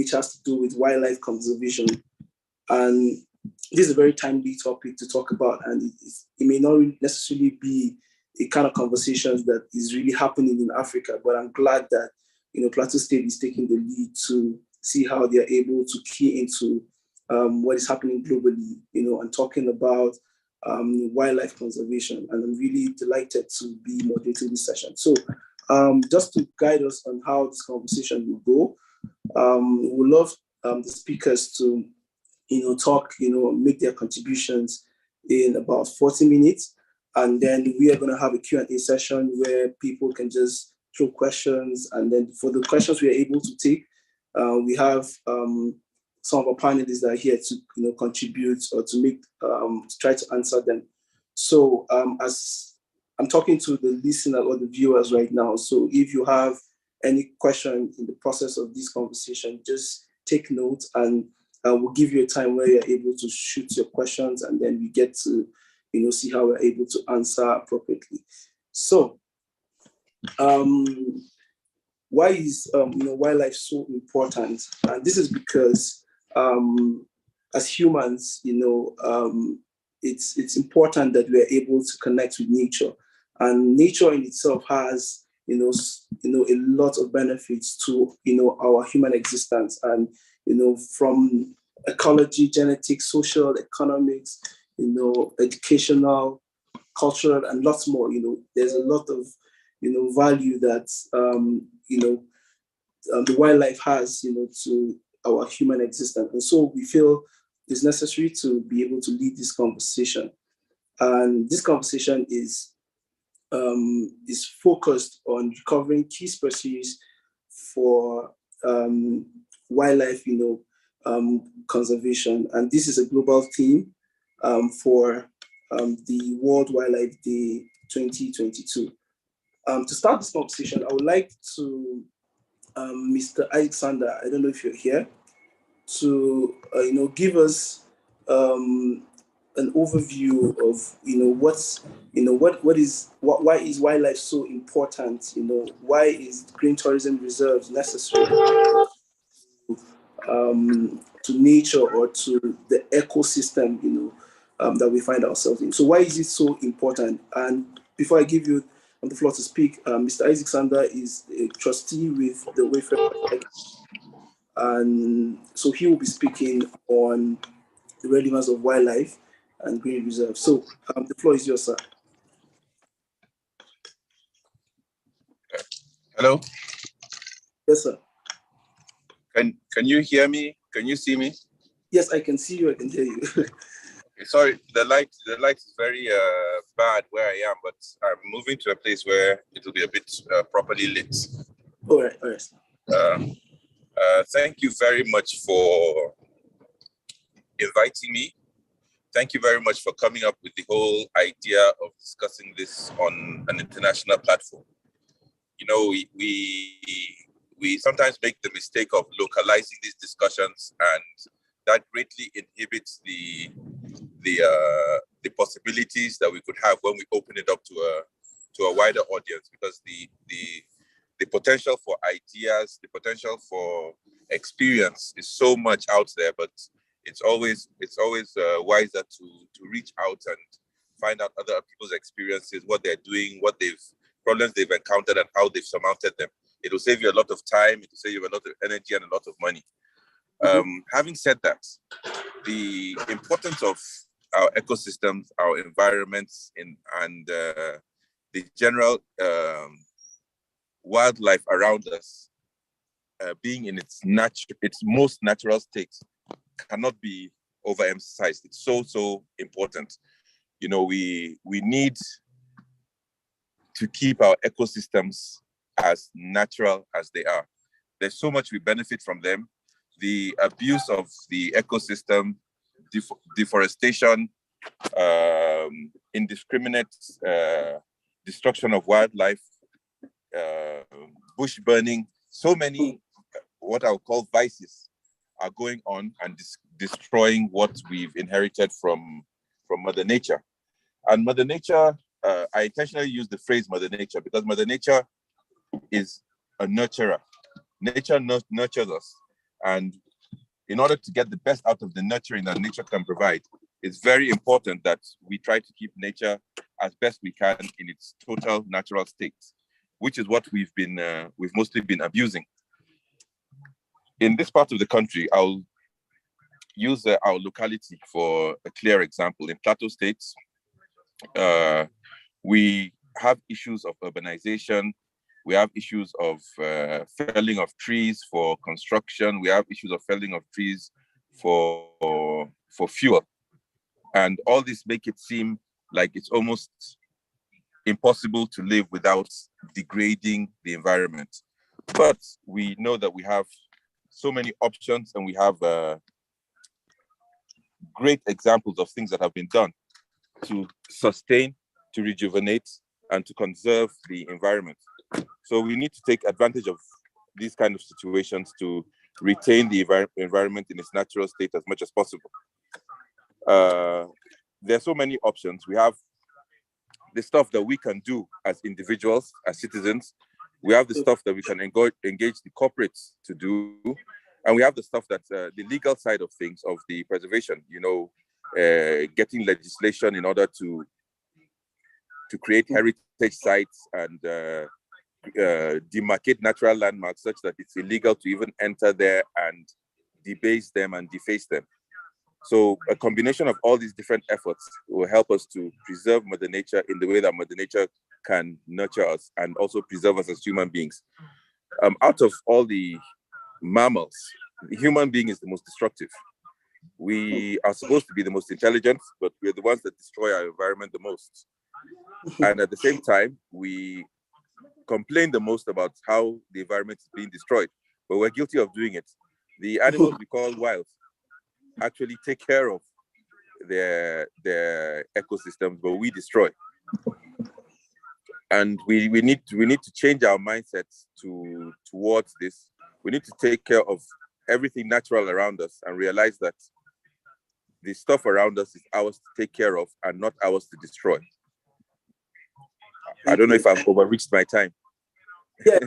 which has to do with wildlife conservation. And this is a very timely topic to talk about, and it may not necessarily be a kind of conversations that is really happening in Africa, but I'm glad that, Plateau State is taking the lead to see how they are able to key into what is happening globally, and talking about wildlife conservation. And I'm really delighted to be moderating this session. So just to guide us on how this conversation will go, we love the speakers to, talk, make their contributions in about 40 minutes. And then we are going to have a Q&A session where people can just throw questions. And then for the questions we are able to take, we have some of our panelists that are here to, contribute or to make, to try to answer them. So as I'm talking to the listener or the viewers right now, so if you have any question in the process of this conversation, just take note, and we'll give you a time where you're able to shoot your questions, and then we get to, see how we're able to answer appropriately. So, why is wildlife so important? And this is because as humans, it's important that we are able to connect with nature, and nature in itself has a lot of benefits to our human existence, and from ecology, genetics, social, economics, educational, cultural, and lots more. There's a lot of value that the wildlife has to our human existence, and so we feel it's necessary to be able to lead this conversation. And this conversation is focused on recovering key species for wildlife, conservation. And this is a global theme for the World Wildlife Day 2022. To start this conversation, I would like to Mr. Alexander, I don't know if you're here, to give us an overview of why is wildlife so important? Why is green tourism reserves necessary to nature or to the ecosystem that we find ourselves in? So why is it so important? And before I give you the floor to speak, Mr. Alexander is a trustee with the Wayfair Project, and so he will be speaking on the relevance of wildlife and green reserve. So the floor is yours, sir. Hello. Yes, sir. Can you hear me? Can you see me? Yes, I can see you. I can hear you. Sorry, the light is very bad where I am, but I'm moving to a place where it will be a bit properly lit. All right. Thank you very much for inviting me. Thank you very much for coming up with the whole idea of discussing this on an international platform. We sometimes make the mistake of localizing these discussions, and that greatly inhibits the possibilities that we could have when we open it up to a wider audience, because the potential for ideas, the potential for experience is so much out there, but it's always wiser to reach out and find out other people's experiences, what they're doing, problems they've encountered, and how they've surmounted them. It will save you a lot of time, it will save you a lot of energy and a lot of money. Having said that, the importance of our ecosystems, our environments, and the general wildlife around us being in its most natural state cannot be overemphasized. It's so important. We need to keep our ecosystems as natural as they are. There's so much we benefit from them. The abuse of the ecosystem, deforestation, indiscriminate destruction of wildlife, bush burning, so many what I would call vices are going on and destroying what we've inherited from Mother Nature. And Mother Nature, I intentionally use the phrase Mother Nature because Mother Nature is a nurturer. Nature nurtures us. And in order to get the best out of the nurturing that nature can provide, it's very important that we try to keep nature as best we can in its total natural state, which is what we've mostly been abusing. In this part of the country, I'll use our locality for a clear example. In Plateau States, we have issues of urbanization. We have issues of felling of trees for construction. We have issues of felling of trees for fuel. And all this make it seem like it's almost impossible to live without degrading the environment. But we know that we have so many options, and we have great examples of things that have been done to sustain, to rejuvenate, and to conserve the environment. So we need to take advantage of these kind of situations to retain the environment in its natural state as much as possible. There are so many options. We have the stuff that we can do as individuals, as citizens. We have the stuff that we can engage the corporates to do. And we have the stuff that's the legal side of things, of the preservation, getting legislation in order to create heritage sites and demarcate natural landmarks such that it's illegal to even enter there and debase them and deface them. So a combination of all these different efforts will help us to preserve Mother Nature in the way that Mother Nature can nurture us and also preserve us as human beings. Out of all the mammals, the human being is the most destructive. We are supposed to be the most intelligent, but we're the ones that destroy our environment the most. And at the same time, we complain the most about how the environment is being destroyed, but we're guilty of doing it. The animals we call wild actually take care of their ecosystems, but we destroy. And we need to change our mindsets towards this. We need to take care of everything natural around us and realize that the stuff around us is ours to take care of and not ours to destroy. I don't know if I've overreached my time. Yeah,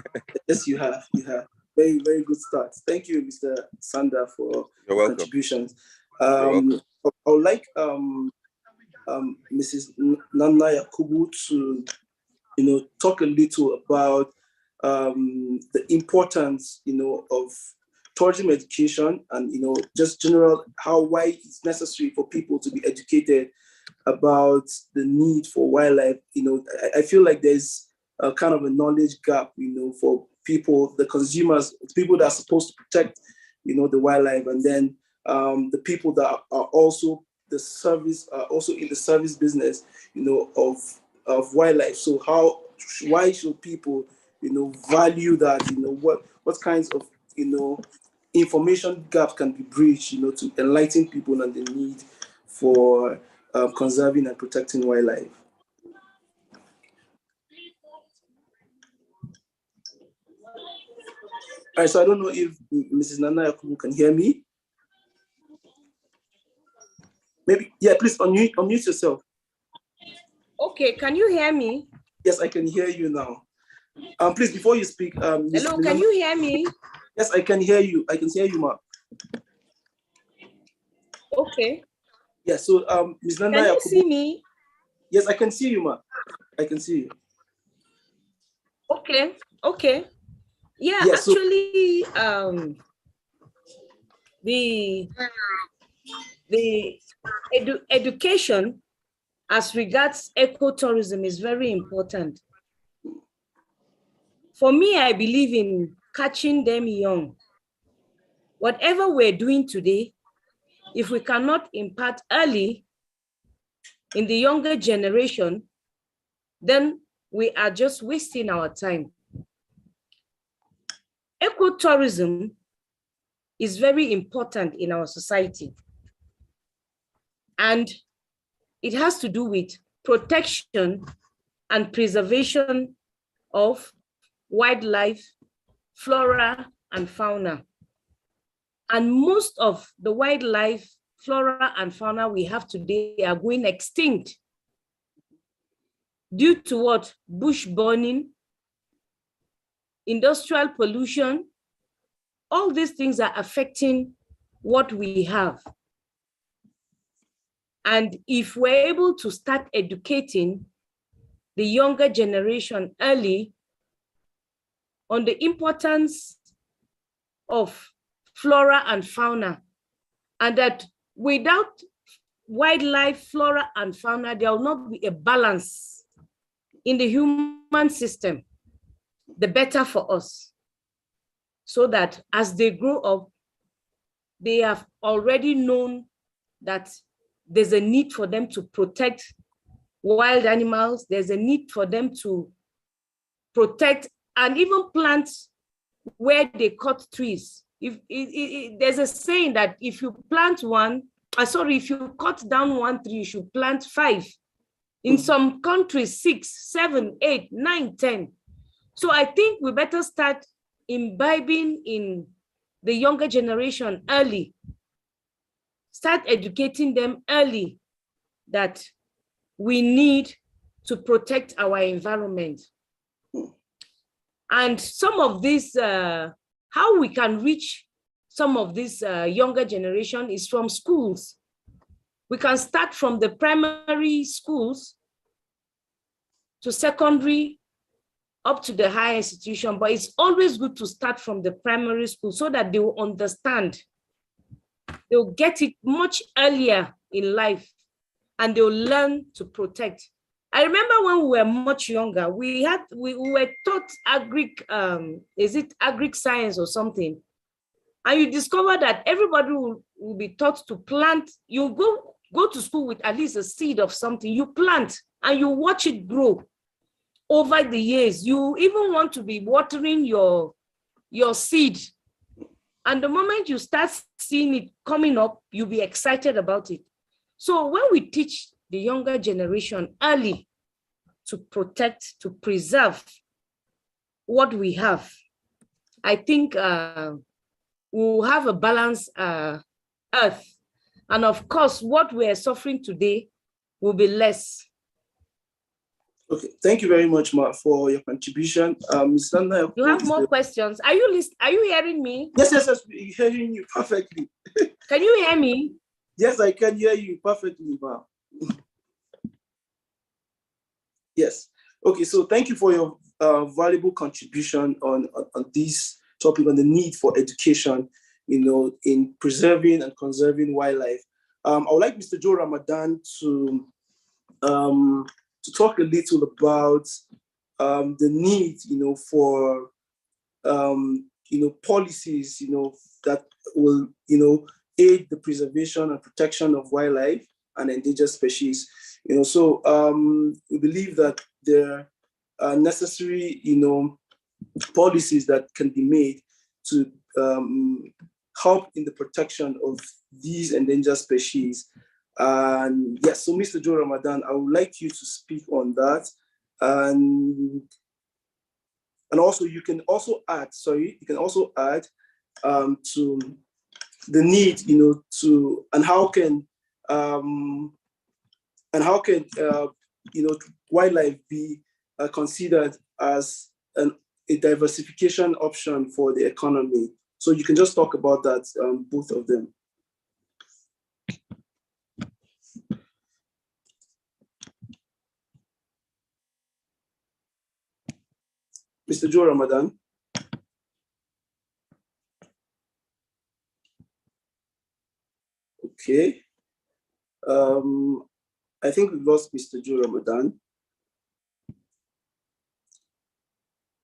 yes, you have. You have. Very, very good start. Thank you, Mr. Sander, for your contributions. I would like Mrs. Nana Yakubu to, talk a little about the importance, of tourism education and, just general why it's necessary for people to be educated about the need for wildlife. I feel like there's a kind of a knowledge gap, for people, the consumers, people that are supposed to protect, the wildlife, and then the people that are also the service, also in the service business, of wildlife. So why should people, value that? What kinds of, information gap can be bridged, to enlighten people on the need for conserving and protecting wildlife. All right, so I don't know if Mrs. Nana Yakubu can hear me. Maybe, yeah, please unmute yourself. Okay, can you hear me? Yes, I can hear you now. Please, before you speak, hello, can you hear me? Yes, I can hear you. I can hear you, ma. Okay. Yeah, so Ms. Nana Can you Yakubu, see me? Yes, I can see you, ma. I can see you. Okay. Yeah, actually, the education as regards ecotourism is very important. For me, I believe in catching them young. Whatever we're doing today, if we cannot impart early in the younger generation, then we are just wasting our time. Ecotourism is very important in our society. And it has to do with protection and preservation of wildlife, flora, and fauna. And most of the wildlife, flora, and fauna we have today are going extinct due to what? Bush burning, industrial pollution, all these things are affecting what we have. And if we're able to start educating the younger generation early on the importance of flora and fauna, and that without wildlife, flora and fauna, there will not be a balance in the human system, the better for us. So that as they grow up, they have already known that there's a need for them to protect wild animals. There's a need for them to protect and even plant where they cut trees. There's a saying that if you plant if you cut down one tree, you should plant 5. In some countries, 6, 7, 8, 9, 10. So I think we better start imbibing in the younger generation early. Start educating them early that we need to protect our environment. And some of this, how we can reach some of this younger generation is from schools. We can start from the primary schools to secondary, up to the higher institution, but it's always good to start from the primary school so that they will understand. They'll get it much earlier in life and they'll learn to protect. I remember when we were much younger, we were taught agric science or something. And you discover that everybody will be taught to plant. You go to school with at least a seed of something, you plant and you watch it grow over the years. You even want to be watering your seed. And the moment you start seeing it coming up, you'll be excited about it. So when we teach the younger generation early to protect, to preserve what we have, I think we'll have a balanced earth. And of course, what we are suffering today will be less. Okay, thank you very much, Ma, for your contribution. Ms. Nanda, you have more questions? Are you hearing me? Yes, we're hearing you perfectly. Can you hear me? Yes, I can hear you perfectly, Ma. Yes. Okay, so thank you for your valuable contribution on this topic, on the need for education, in preserving and conserving wildlife. I would like Mr. Joe Ramadan to talk a little about the need, for policies, that will, aid the preservation and protection of wildlife and endangered species. So we believe that there are necessary, policies that can be made to help in the protection of these endangered species. And yes, so Mr. Joe Ramadan, I would like you to speak on that. And also you can also add to the need, and how can wildlife be considered as a diversification option for the economy. So you can just talk about that, both of them. Mr. Joe Ramadan. Okay. I think we've lost Mr. Joe Ramadan.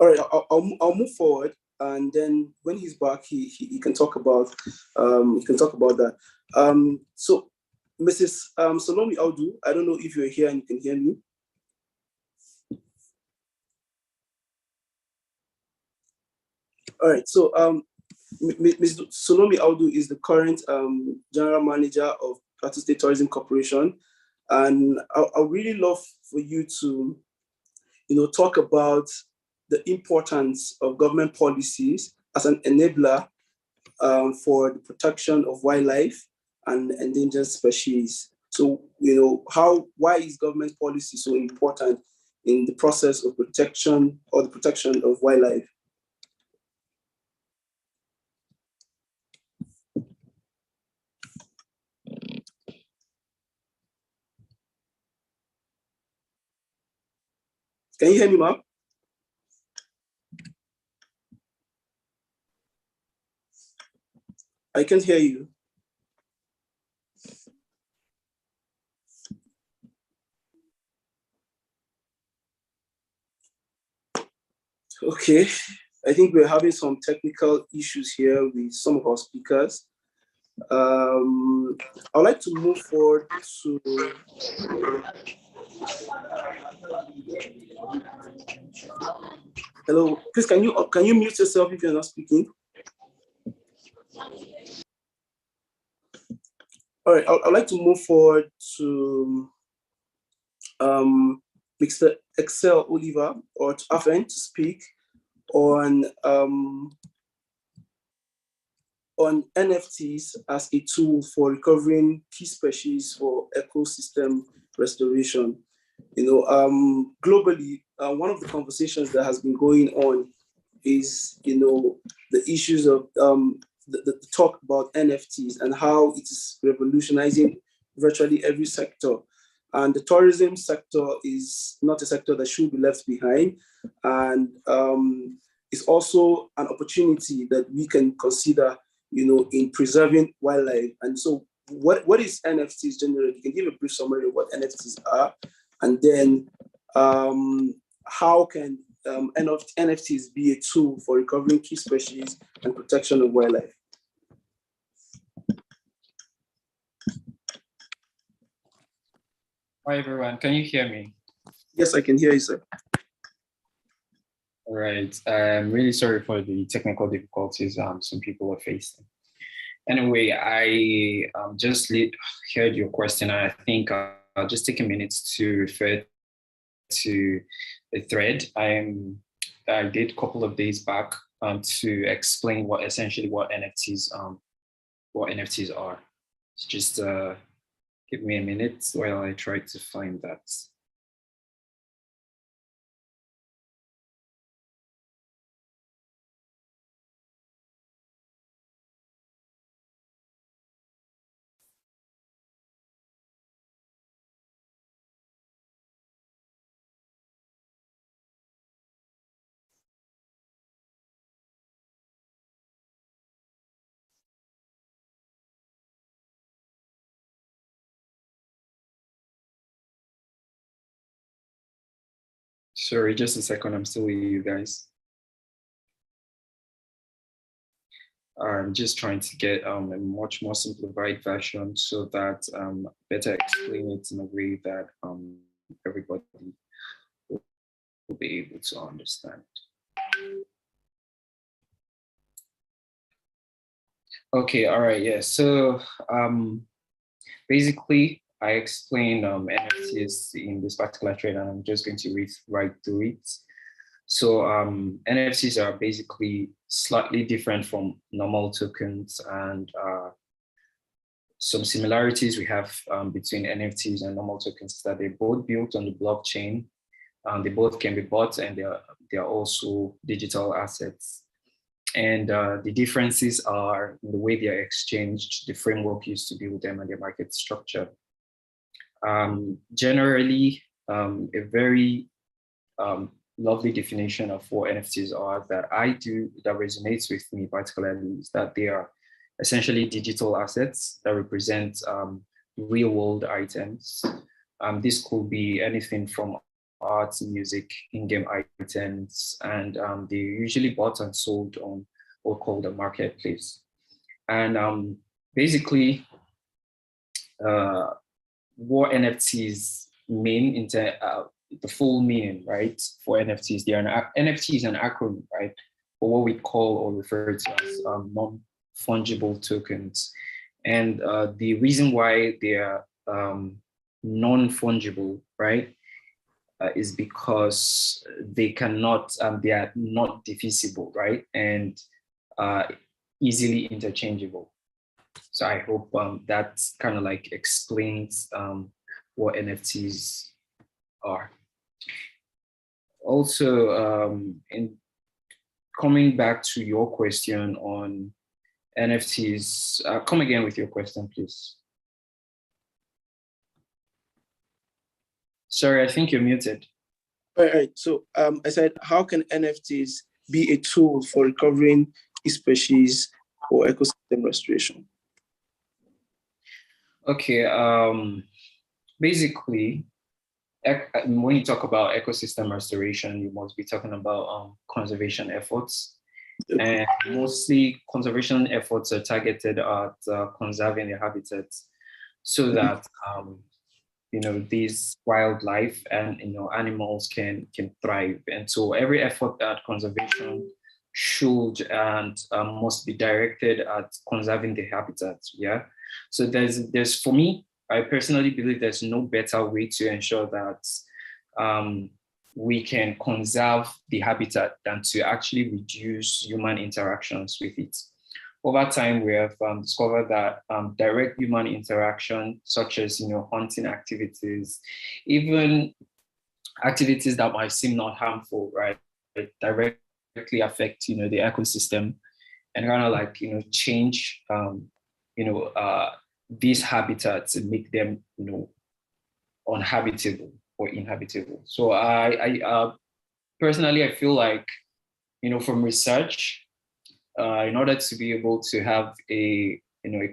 All right, I'll move forward, and then when he's back, he can talk about that. So, Mrs. Salome Audu, I don't know if you're here and you can hear me. All right, so Ms. Salome Audu is the current general manager of Plateau State Tourism Corporation, and I really love for you to, talk about the importance of government policies as an enabler for the protection of wildlife and endangered species. So, why is government policy so important in the process of protection or the protection of wildlife? Can you hear me, ma'am? I can't hear you. Okay, I think we're having some technical issues here with some of our speakers. I'd like to move forward to hello. Please, can you mute yourself if you're not speaking? All right, I'd like to move forward to Mr. Excel Oliver or to Afen to speak on NFTs as a tool for recovering key species for ecosystem restoration. Globally, one of the conversations that has been going on is, the issues of the talk about NFTs and how it is revolutionizing virtually every sector. And the tourism sector is not a sector that should be left behind. And it's also an opportunity that we can consider, in preserving wildlife. And so what is NFTs generally? You can give a brief summary of what NFTs are, and then how can NFTs be a tool for recovering key species and protection of wildlife? Hi, everyone. Can you hear me? Yes, I can hear you, sir. All right. I'm really sorry for the technical difficulties some people are facing. Anyway, I just heard your question, and I think I'll just take a minute to refer to a thread I did a couple of days back to explain what NFTs are. So just give me a minute while I try to find that. Sorry, just a second. I'm still with you guys. I'm just trying to get a much more simplified version so that better explain it in a way that everybody will be able to understand. Okay, all right, yeah. So basically, I explained NFTs in this particular thread, and I'm just going to read right through it. So NFTs are basically slightly different from normal tokens, and some similarities we have between NFTs and normal tokens is that they're both built on the blockchain. They both can be bought, and they are also digital assets. And the differences are in the way they are exchanged, the framework used to build them, and their market structure. Generally, a very lovely definition of what NFTs are that that resonates with me particularly is that they are essentially digital assets that represent real world items. This could be anything from art, music, in-game items, and they're usually bought and sold on what called a marketplace. And basically, what NFTs mean in the full meaning, right? For NFTs, NFT is an acronym, right? For what we call or refer to as non-fungible tokens. And the reason why they are non-fungible, right, is because they are not divisible, right? And easily interchangeable. So I hope that kind of like explains what NFTs are. Also, in coming back to your question on NFTs, come again with your question, please. Sorry, I think you're muted. All right. So I said, how can NFTs be a tool for recovering species or ecosystem restoration? Okay. Basically, when you talk about ecosystem restoration, you must be talking about conservation efforts. And mostly conservation efforts are targeted at conserving the habitats so that these wildlife and animals can thrive. And so every effort at conservation should and must be directed at conserving the habitats. Yeah. So there's for me, I personally believe there's no better way to ensure that we can conserve the habitat than to actually reduce human interactions with it. Over time, we have discovered that direct human interaction, such as hunting activities, even activities that might seem not harmful, right, directly affect the ecosystem and kind of like change these habitats and make them uninhabitable or inhabitable. So I personally, I feel like from research, in order to be able to have a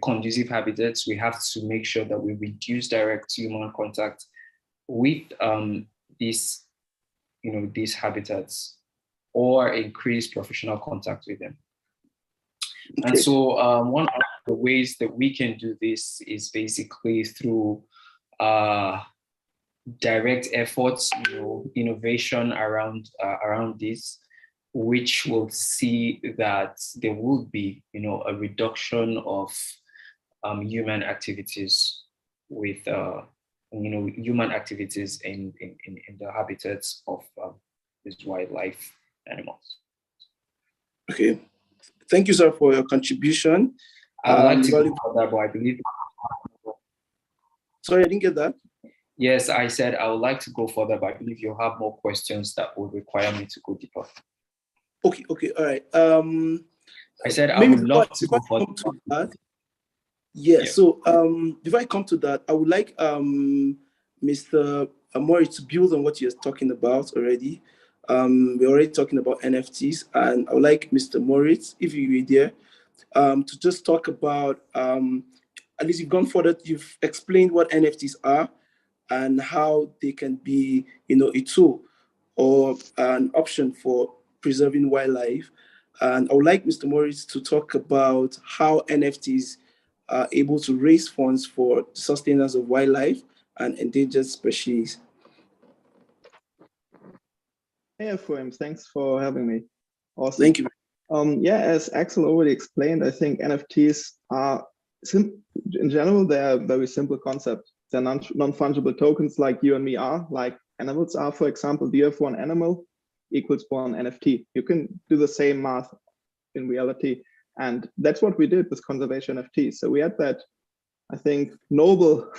conducive habitats, we have to make sure that we reduce direct human contact with these habitats or increase professional contact with them. Okay. And so one of the ways that we can do this is basically through direct efforts, innovation around this, which will see that there will be, a reduction of human activities with, human activities in the habitats of these wildlife animals. Okay, thank you, sir, for your contribution. I would like to go further, but I believe. Sorry, I didn't get that. Yes, I said I would like to go further, but I believe you have more questions that would require me to go deeper. Okay, all right. I said I would love to go further. Yeah, so before I come to that, I would like Mr. Amori to build on what you're talking about already. We're already talking about NFTs, and I would like Mr. Moritz, if you were there, to just talk about, at least you've gone further, you've explained what NFTs are and how they can be, a tool or an option for preserving wildlife. And I would like Mr. Moritz to talk about how NFTs are able to raise funds for sustenance of wildlife and endangered species. Hey, Ephraim, thanks for having me. Awesome. Thank you. Yeah, as Axel already explained, I think NFTs are, in general, they're a very simple concept. They're non-fungible tokens like you and me are, like animals are, for example. Do you have one animal equals one NFT? You can do the same math in reality. And that's what we did with conservation NFTs. So we had that, I think, noble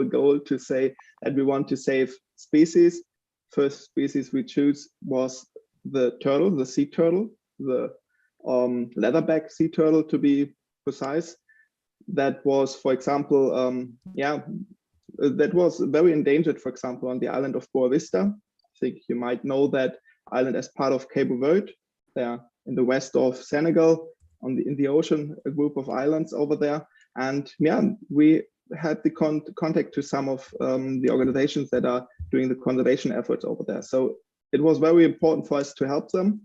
goal to say that we want to save species. First species we choose was the turtle, the sea turtle, the leatherback sea turtle to be precise. That was, for example, that was very endangered, for example, on the island of Boa Vista. I think you might know that island as part of Cabo Verde. They're in the west of Senegal, in the ocean, a group of islands over there. And yeah, we had the contact to some of the organizations that are doing the conservation efforts over there. So it was very important for us to help them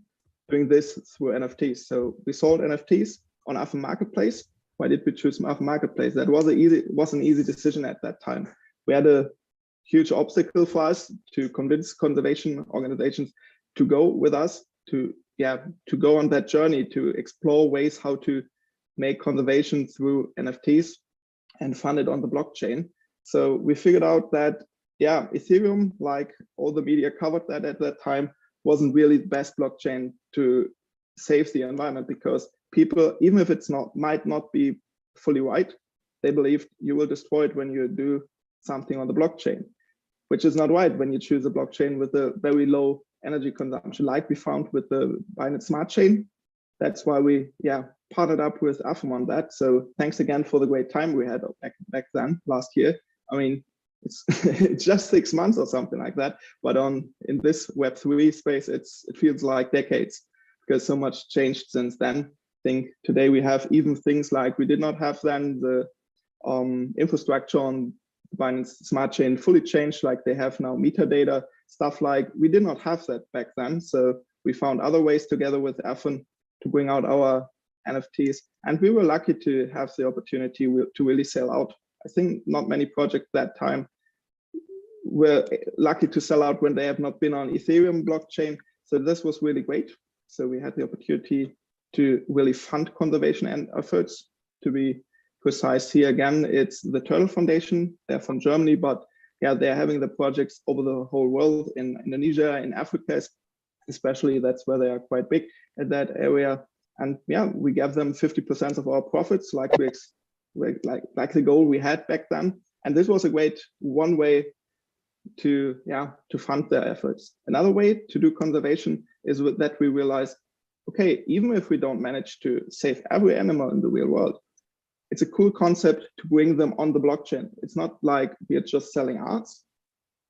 doing this through NFTs. So we sold NFTs on Afro Marketplace. Why did we choose Afro Marketplace? That was an easy decision at that time. We had a huge obstacle for us to convince conservation organizations to go with us, to go on that journey, to explore ways how to make conservation through NFTs and fund it on the blockchain. So we figured out that, yeah, Ethereum, like all the media covered that at that time, wasn't really the best blockchain to save the environment, because people, even if it's might not be fully right, they believe you will destroy it when you do something on the blockchain, which is not right when you choose a blockchain with a very low energy consumption, like we found with the Binance Smart Chain. That's why we partnered up with Afam on that. So thanks again for the great time we had back then last year. I mean, it's it's just 6 months or something like that. But in this Web3 space, it feels like decades, because so much changed since then. I think today we have even things like we did not have then the infrastructure on Binance Smart Chain fully changed, like they have now metadata, stuff like we did not have that back then. So we found other ways together with Affen to bring out our NFTs. And we were lucky to have the opportunity to really sell out. I think not many projects that time were lucky to sell out when they have not been on Ethereum blockchain. So this was really great. So we had the opportunity to really fund conservation and efforts. To be precise here again, it's the Turtle Foundation. They're from Germany, but yeah, they're having the projects over the whole world, in Indonesia, in Africa, especially. That's where they are quite big at that area. And yeah, we gave them 50% of our profits, like the goal we had back then. And this was a great one way to fund their efforts. Another way to do conservation is that we realized, okay, even if we don't manage to save every animal in the real world, it's a cool concept to bring them on the blockchain. It's not like we're just selling arts.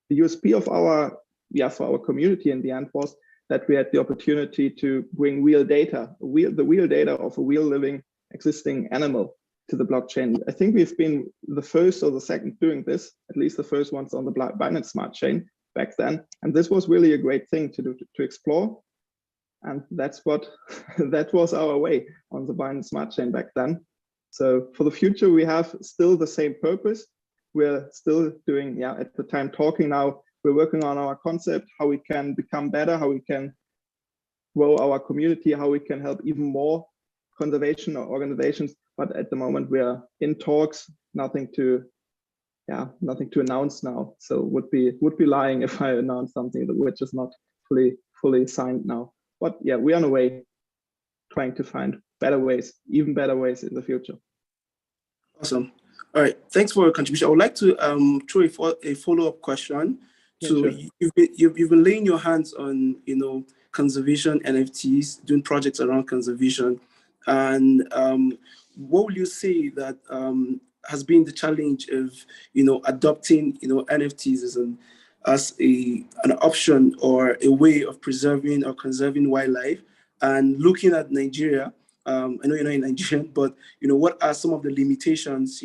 The USP of for our community in the end was that we had the opportunity to bring real data, the real data of a real living existing animal to the blockchain. I think we've been the first or the second doing this, at least the first ones on the Binance Smart Chain back then. And this was really a great thing to do, to explore. And that's what, that was our way on the Binance Smart Chain back then. So for the future, we have still the same purpose. We're still doing, at the time talking now, we're working on our concept, how we can become better, how we can grow our community, how we can help even more conservation organizations. But at the moment we are in talks, nothing to announce now. So would be lying if I announce something which is not fully signed now. But yeah, we're on a way trying to find better ways, even better ways in the future. Awesome. All right, thanks for your contribution. I would like to throw a follow-up question. So sure. You've been laying your hands on, conservation NFTs, doing projects around conservation. And what will you say that has been the challenge of, adopting, NFTs as an option or a way of preserving or conserving wildlife? And looking at Nigeria, I know you're not in Nigeria, but what are some of the limitations,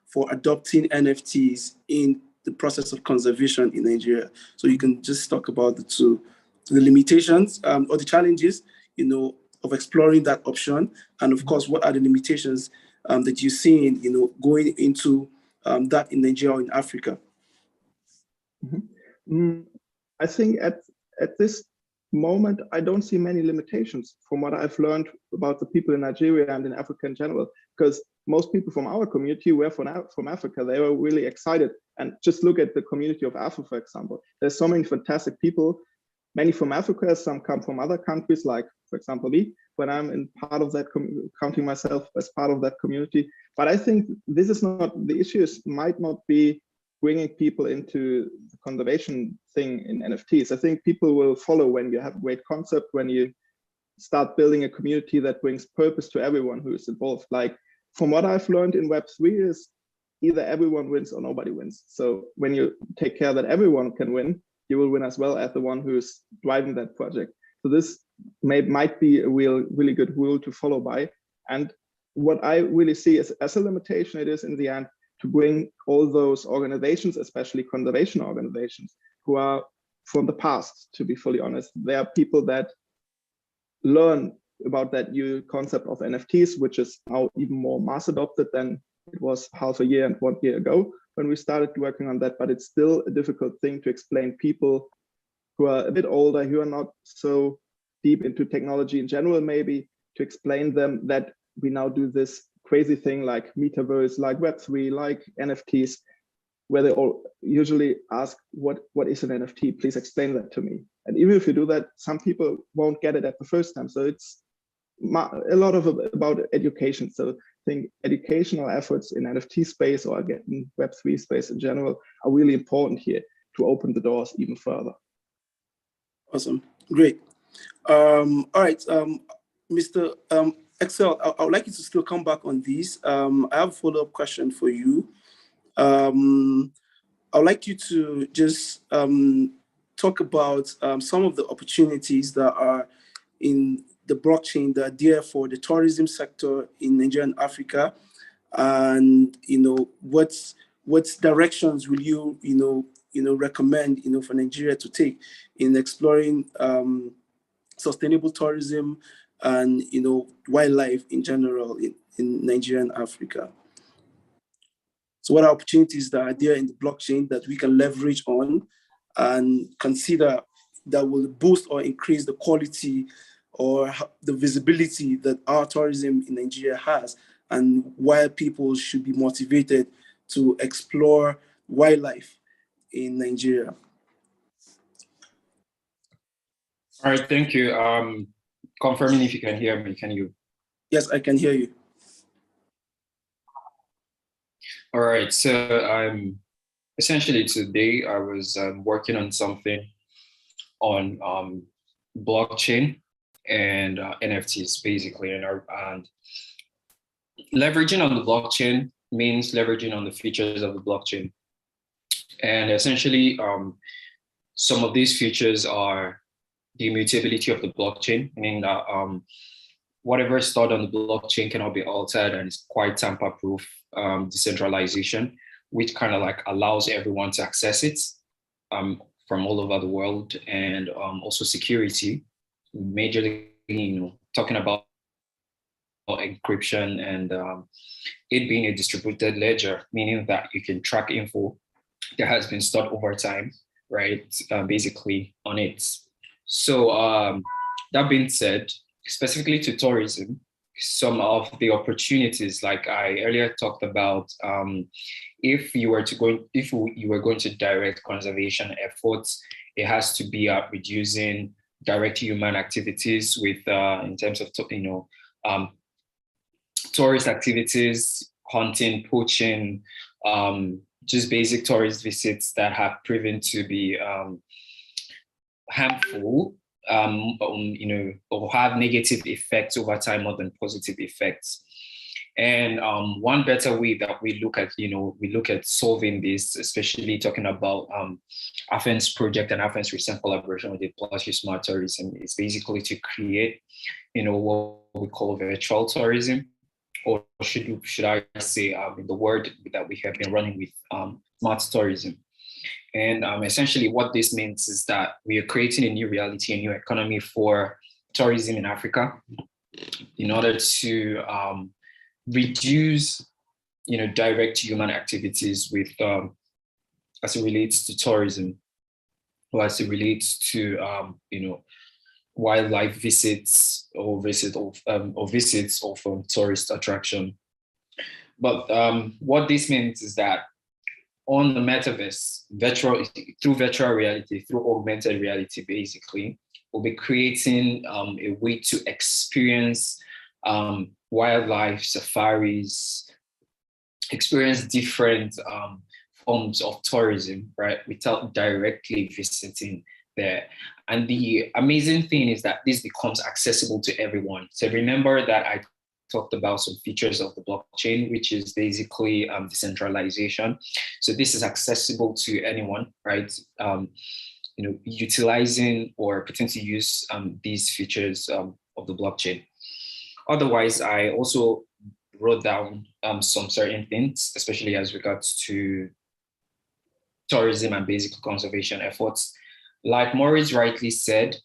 for adopting NFTs in the process of conservation in Nigeria? So you can just talk about the limitations or the challenges, of exploring that option, and of course, what are the limitations that you're seeing, going into that in Nigeria or in Africa? Mm-hmm. I think at this moment, I don't see many limitations from what I've learned about the people in Nigeria and in Africa in general, because most people from our community were from Africa. They were really excited. And just look at the community of Africa, for example. There's so many fantastic people, many from Africa, some come from other countries, like, for example, me, when I'm in part of that, counting myself as part of that community. But I think this is not, the issues might not be bringing people into the conservation thing in NFTs. I think people will follow when you have a great concept, when you start building a community that brings purpose to everyone who is involved. Like, from what I've learned in Web3 is either everyone wins or nobody wins. So when you take care that everyone can win, you will win as well as the one who's driving that project. So this might be a really good rule to follow by. And what I really see as a limitation, it is in the end to bring all those organizations, especially conservation organizations, who are from the past, to be fully honest. They are people that learn about that new concept of NFTs, which is now even more mass adopted than it was half a year and 1 year ago when we started working on that. But it's still a difficult thing to explain people who are a bit older, who are not so deep into technology in general, maybe, to explain them that we now do this crazy thing like metaverse, like Web3, like NFTs, where they all usually ask, what is an NFT? Please explain that to me. And even if you do that, some people won't get it at the first time. So it's a lot about education. So I think educational efforts in NFT space or in Web3 space in general are really important here to open the doors even further. Awesome, great. All right, Mr. Excel, I would like you to still come back on these. I have a follow-up question for you. I'd like you to just talk about some of the opportunities that are in the blockchain that are there for the tourism sector in Nigeria and Africa, and what directions will you recommend for Nigeria to take in exploring sustainable tourism and wildlife in general in Nigeria and Africa. So what are opportunities that are there in the blockchain that we can leverage on and consider that will boost or increase the quality or the visibility that our tourism in Nigeria has, and why people should be motivated to explore wildlife in Nigeria? All right, thank you. Confirming if you can hear me, can you? Yes, I can hear you. All right, so essentially today I was working on something on blockchain and NFTs basically, and leveraging on the blockchain means leveraging on the features of the blockchain. And essentially, some of these features are the immutability of the blockchain, meaning that whatever is stored on the blockchain cannot be altered and it's quite tamper-proof. Decentralization, which kind of like allows everyone to access it from all over the world, and also security, majorly, talking about encryption and it being a distributed ledger, meaning that you can track info that has been stored over time, right? Basically on it. So that being said, specifically to tourism, some of the opportunities, like I earlier talked about, if you were going to direct conservation efforts, it has to be reducing direct human activities with in terms of tourist activities, hunting, poaching, just basic tourist visits that have proven to be harmful, or have negative effects over time more than positive effects. And one better way that we look at solving this, especially talking about Afen's project and Afen's recent collaboration with the Plus Smart Tourism, is basically to create, what we call virtual tourism, or should I say, in the word that we have been running with, smart tourism. And essentially what this means is that we are creating a new reality, a new economy for tourism in Africa in order to reduce, direct human activities with, as it relates to tourism, or as it relates to, wildlife visits or visits of tourist attraction. But what this means is that on the metaverse, through virtual reality, through augmented reality, basically, we'll be creating a way to experience wildlife safaris, experience different forms of tourism, right, without directly visiting there. And the amazing thing is that this becomes accessible to everyone. So remember that I talked about some features of the blockchain, which is basically decentralization. So this is accessible to anyone, right? Utilizing or putting to use these features of the blockchain. Otherwise, I also wrote down some certain things, especially as regards to tourism and basic conservation efforts. Like Maurice rightly said,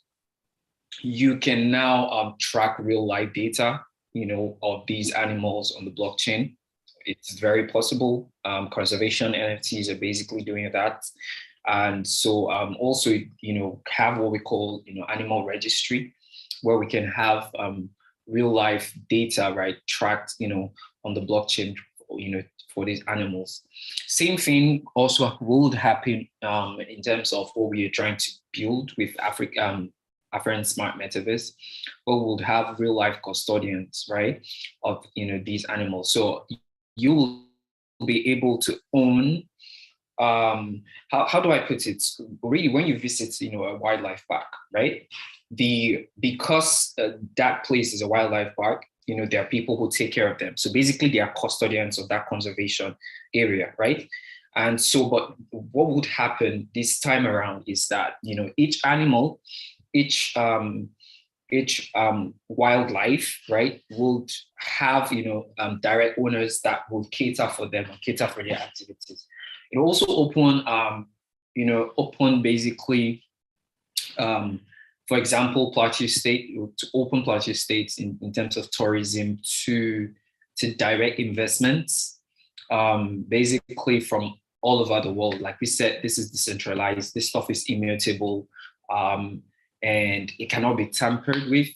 you can now track real life data, of these animals on the blockchain. It's very possible. Conservation NFTs are basically doing that. And so also, have what we call, animal registry, where we can have real life data, right, tracked, on the blockchain, for these animals. Same thing also would happen in terms of what we are trying to build with African Smart Metaverse, but would have real life custodians, right, of these animals. So you will be able to own, how do I put it? Really, when you visit, a wildlife park, right? Because that place is a wildlife park, there are people who take care of them. So basically, they are custodians of that conservation area, right? And so, but what would happen this time around is that, each animal, each wildlife, right, would have, direct owners that will cater for them and cater for their activities. It also open basically, for example, Plateau State, to open Plateau States in terms of tourism to direct investments, basically from all over the world. Like we said, this is decentralized, this stuff is immutable, and it cannot be tampered with.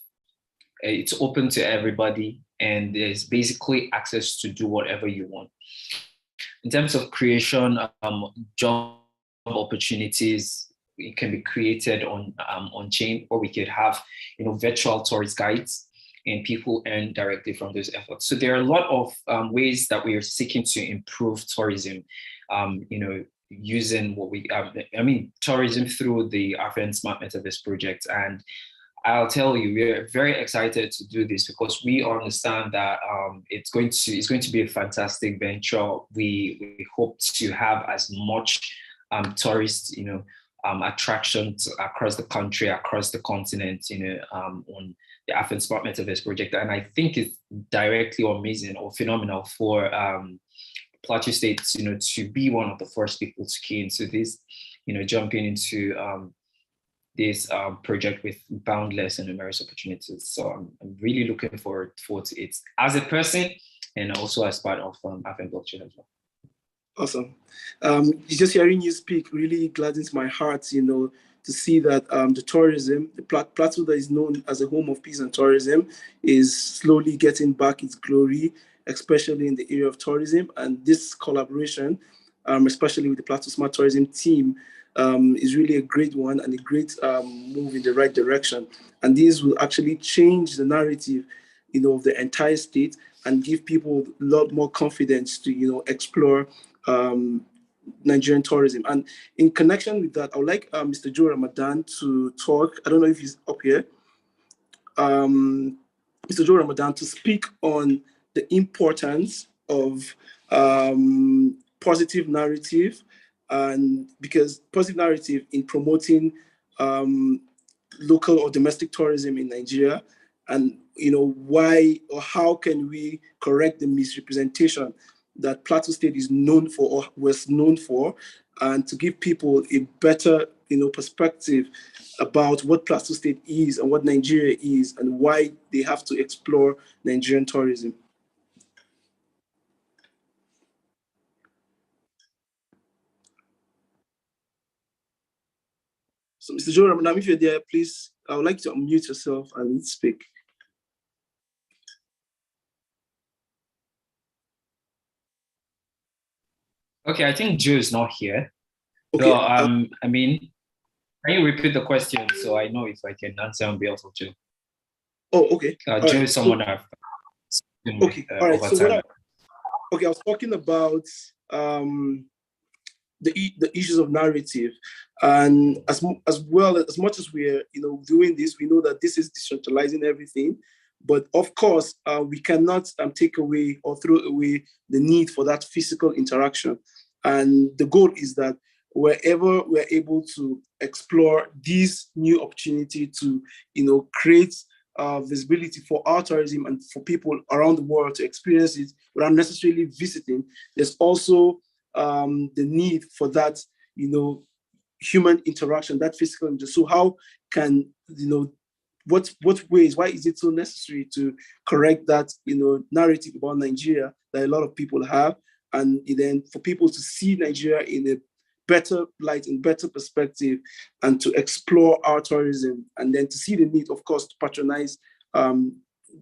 It's open to everybody, and there's basically access to do whatever you want. In terms of creation, job opportunities, it can be created on chain, or we could have virtual tourist guides, and people earn directly from those efforts. So there are a lot of ways that we are seeking to improve tourism, using what tourism through the African Smart Metaverse project. And I'll tell you, we're very excited to do this because we understand that it's going to be a fantastic venture. We hope to have as much tourist attractions across the country, across the continent, on the African Smart Metaverse project. And I think it's directly amazing or phenomenal for Plateau State, to be one of the first people to key into this, jumping into this project with boundless and numerous opportunities. So I'm really looking forward to it as a person and also as part of African blockchain as well. Awesome. Just hearing you speak really gladdens my heart, to see that the tourism, the plateau that is known as a home of peace and tourism, is slowly getting back its glory, especially in the area of tourism. And this collaboration, especially with the Plateau Smart Tourism team, is really a great one and a great move in the right direction. And this will actually change the narrative, of the entire state and give people a lot more confidence to, explore Nigerian tourism. And in connection with that, I would like Mr. Joe Ramadan to talk. I don't know if he's up here. Mr. Joe Ramadan to speak on the importance of positive narrative, and because positive narrative in promoting local or domestic tourism in Nigeria, and why or how can we correct the misrepresentation that Plateau State is known for or was known for, and to give people a better perspective about what Plateau State is and what Nigeria is and why they have to explore Nigerian tourism. So, Mr. Joe Ramadan, if you're there, please, I would like to unmute yourself and speak. Okay, I think Joe is not here. Okay. So, can you repeat the question so I know if I can answer on behalf of Joe? Oh, okay. Joe is someone I've spoken with, all right. over So time. I was talking about the issues of narrative, and as much as we're doing this, we know that this is decentralizing everything. But of course, we cannot take away or throw away the need for that physical interaction. And the goal is that wherever we're able to explore this new opportunity to, create visibility for our tourism and for people around the world to experience it without necessarily visiting, there's also the need for that, human interaction, that physical interaction. So how can, what ways, why is it so necessary to correct that, narrative about Nigeria that a lot of people have, and then for people to see Nigeria in a better light and better perspective, and to explore our tourism, and then to see the need, of course, to patronize the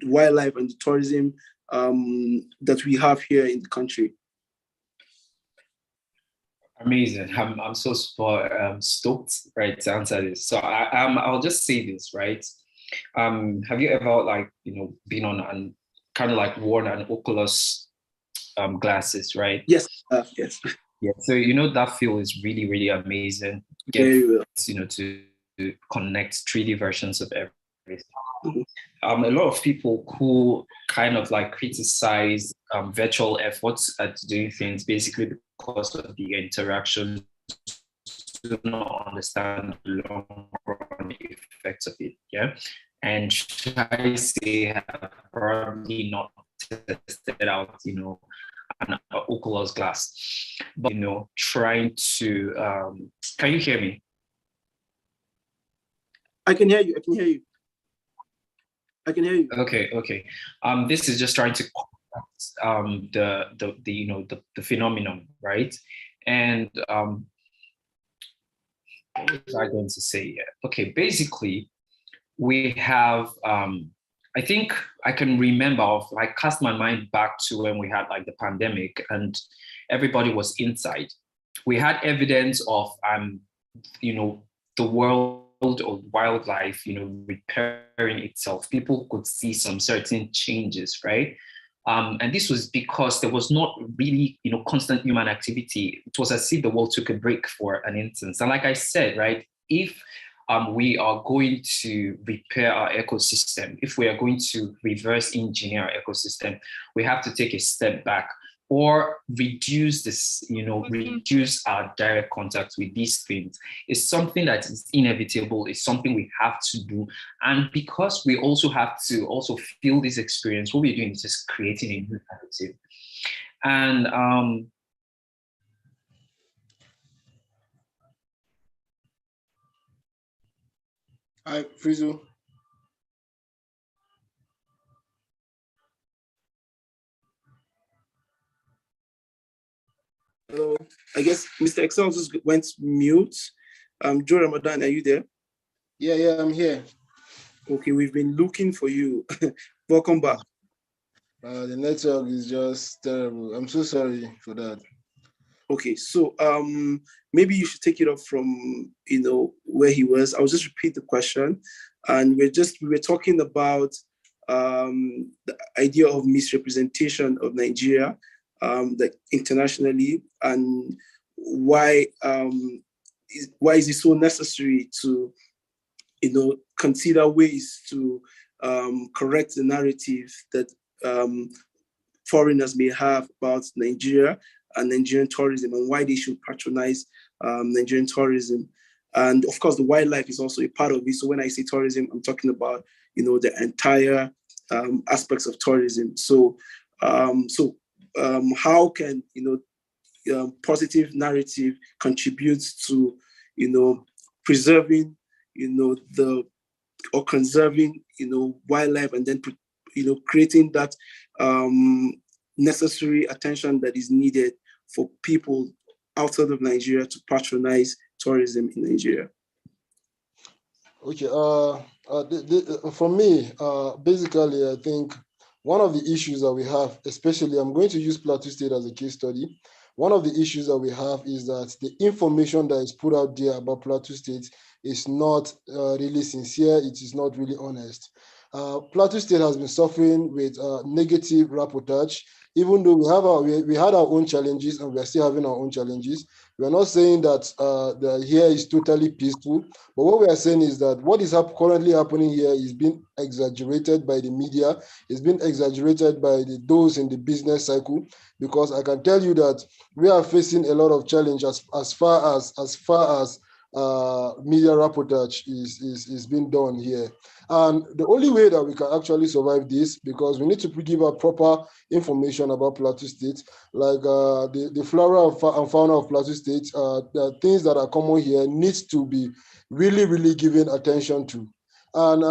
wildlife and the tourism that we have here in the country. Amazing. I'm so stoked, right, to answer this. So I'll just say this, right? Have you ever been on and kind of worn an Oculus glasses, right? Yes. Yes. Yeah. So that feel is really, really amazing. To connect 3D versions of everything. Mm-hmm. A lot of people who kind of criticize virtual efforts at doing things, basically because of the interaction, do not understand the long run effects of it. Yeah. And should I say, have probably not tested out, an Oculus glass, but trying to can you hear me? I can hear you. Okay. This is just trying to the phenomenon, right? And what was I going to say? Okay, basically, we have I think I can remember, I cast my mind back to when we had like the pandemic and everybody was inside. We had evidence of the world of wildlife, repairing itself. People could see some certain changes, right? And this was because there was not really, constant human activity. It was as if the world took a break for an instance. And like I said, right, if we are going to repair our ecosystem, if we are going to reverse engineer our ecosystem, we have to take a step back or reduce this, reduce our direct contact with these things. It's something that is inevitable. It's something we have to do. And because we also have to also feel this experience, what we're doing is just creating a new narrative. And Hi, Frizo. Hello. I guess Mr. Excel just went mute. Joe Ramadan, are you there? Yeah, I'm here. Okay, we've been looking for you. Welcome back. The network is just terrible. I'm so sorry for that. Okay, so maybe you should take it up from where he was. I'll just repeat the question, and we were talking about the idea of misrepresentation of Nigeria, like internationally, and why is it so necessary to consider ways to correct the narrative that foreigners may have about Nigeria and Nigerian tourism, and why they should patronize Nigerian tourism. And of course, the wildlife is also a part of it. So when I say tourism, I'm talking about the entire aspects of tourism. So how can positive narrative contribute to preserving conserving wildlife, and then creating that necessary attention that is needed for people outside of Nigeria to patronize tourism in Nigeria? Okay. For me, basically, I think one of the issues that we have, especially, I'm going to use Plateau State as a case study. One of the issues that we have is that the information that is put out there about Plateau State is not really sincere. It is not really honest. Plateau State has been suffering with negative rapportage, even though we had our own challenges and we are still having our own challenges. We are not saying that the here is totally peaceful, but what we are saying is that what is currently happening here is being exaggerated by the media. It's been exaggerated by those in the business cycle, because I can tell you that we are facing a lot of challenge as far as media rapportage is being done here. And the only way that we can actually survive this, because we need to give out proper information about Plateau State, like the flora and fauna of Plateau State, the things that are common here needs to be really, really given attention to. And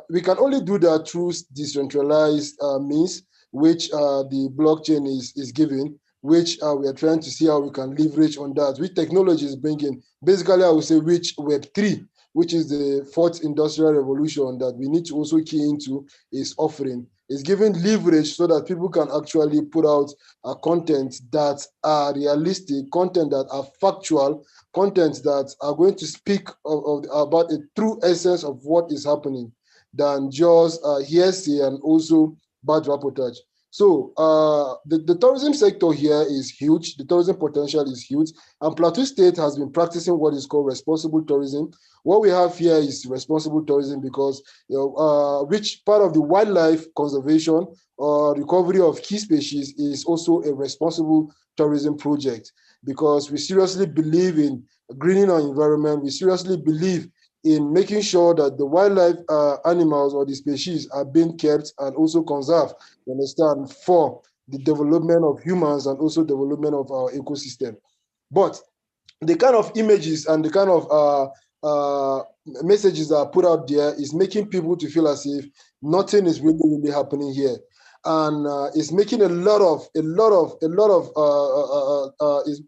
we can only do that through decentralized means, which the blockchain is giving, which we are trying to see how we can leverage on that, which technology is bringing. Basically, I would say which Web3, which is the fourth industrial revolution that we need to also key into, is offering. It's giving leverage so that people can actually put out content that are realistic, content that are factual, content that are going to speak about a true essence of what is happening, than just hearsay and also bad reportage. So the tourism sector here is huge. The tourism potential is huge. And Plateau State has been practicing what is called responsible tourism. What we have here is responsible tourism because which part of the wildlife conservation or recovery of key species is also a responsible tourism project, because we seriously believe in greening our environment. We seriously believe in making sure that the wildlife animals or the species are being kept and also conserved, you understand, for the development of humans and also development of our ecosystem. But the kind of images and the kind of messages that are put out there is making people to feel as if nothing is really happening here. And it's making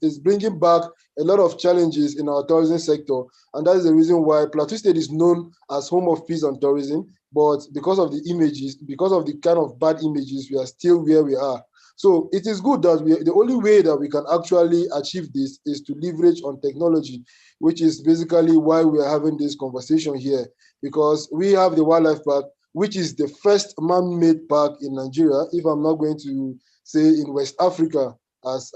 is bringing back a lot of challenges in our tourism sector, and that is the reason why Plateau State is known as home of peace and tourism. But because of the images, because of the kind of bad images, we are still where we are. So it is good that the only way that we can actually achieve this is to leverage on technology, which is basically why we are having this conversation here, because we have the wildlife park, which is the first man-made park in Nigeria, if I'm not going to say in West Africa, as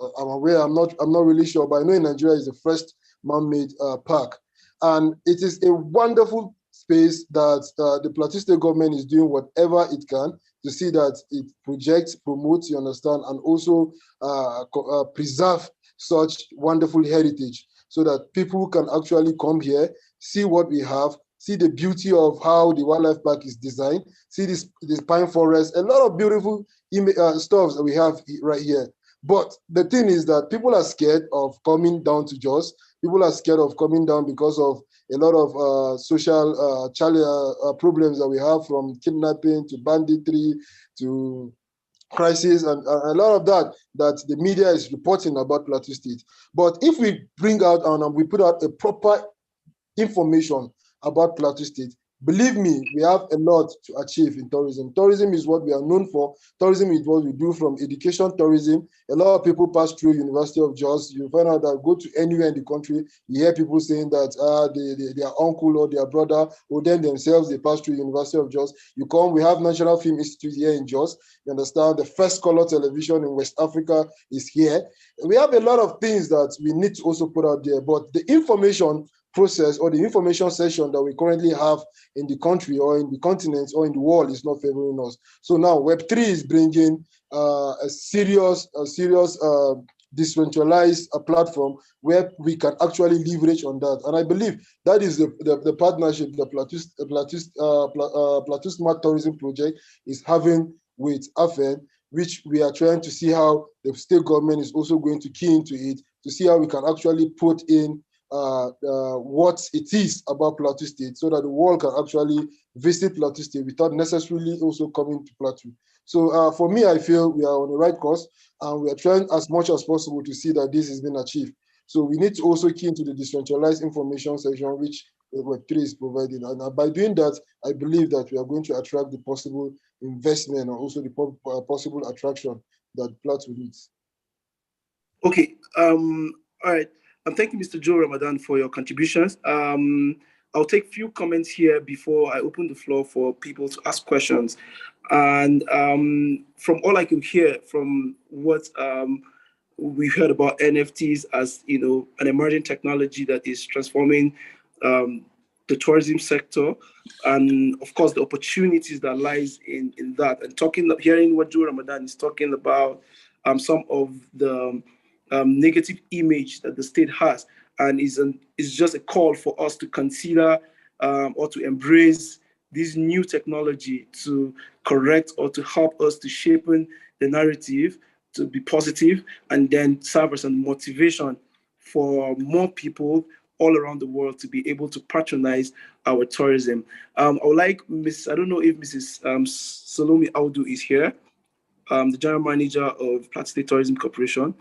I'm aware. I'm not really sure, but I know in Nigeria is the first man-made park. And it is a wonderful space that the Plateau State government is doing whatever it can to see that it projects, promotes, you understand, and also preserve such wonderful heritage so that people can actually come here, see what we have, see the beauty of how the wildlife park is designed, see this pine forest, a lot of beautiful stuff that we have right here. But the thing is that people are scared of coming down to Jos. People are scared of coming down because of a lot of social problems that we have, from kidnapping to banditry to crisis and a lot of that the media is reporting about Plateau State. But if we bring out and we put out a proper information about Plateau State, believe me, we have a lot to achieve in tourism. Tourism is what we are known for. Tourism is what we do, from education tourism. A lot of people pass through University of Jos. You find out that go to anywhere in the country, you hear people saying that their uncle or their brother or them themselves, they pass through University of Jos. You come, we have National Film Institute here in Jos. You understand? The first color television in West Africa is here. We have a lot of things that we need to also put out there, but the information process or the information session that we currently have in the country or in the continent or in the world is not favoring us. So now Web3 is bringing a serious decentralized platform where we can actually leverage on that. And I believe that is the partnership that Plateau Smart Tourism Project is having with AFEN, which we are trying to see how the state government is also going to key into it, to see how we can actually put in what it is about Plateau State, so that the world can actually visit Plateau State without necessarily also coming to Plateau. So for me, I feel we are on the right course, and we are trying as much as possible to see that this has been achieved. So we need to also key into the decentralized information section, which Web3 is providing. And by doing that, I believe that we are going to attract the possible investment and also the possible attraction that Plateau needs. Okay. All right. Thank you, Mr. Joe Ramadan, for your contributions. I'll take a few comments here before I open the floor for people to ask questions. And from all I could hear, from what we heard about NFTs as, you know, an emerging technology that is transforming the tourism sector, and of course the opportunities that lies in that. And hearing what Joe Ramadan is talking about, some of the negative image that the state has, and is just a call for us to consider or to embrace this new technology to correct or to help us to shape the narrative to be positive, and then serve as a motivation for more people all around the world to be able to patronize our tourism. I would like I don't know if Mrs. Salome Audu is here, the General Manager of Plateau State Tourism Corporation.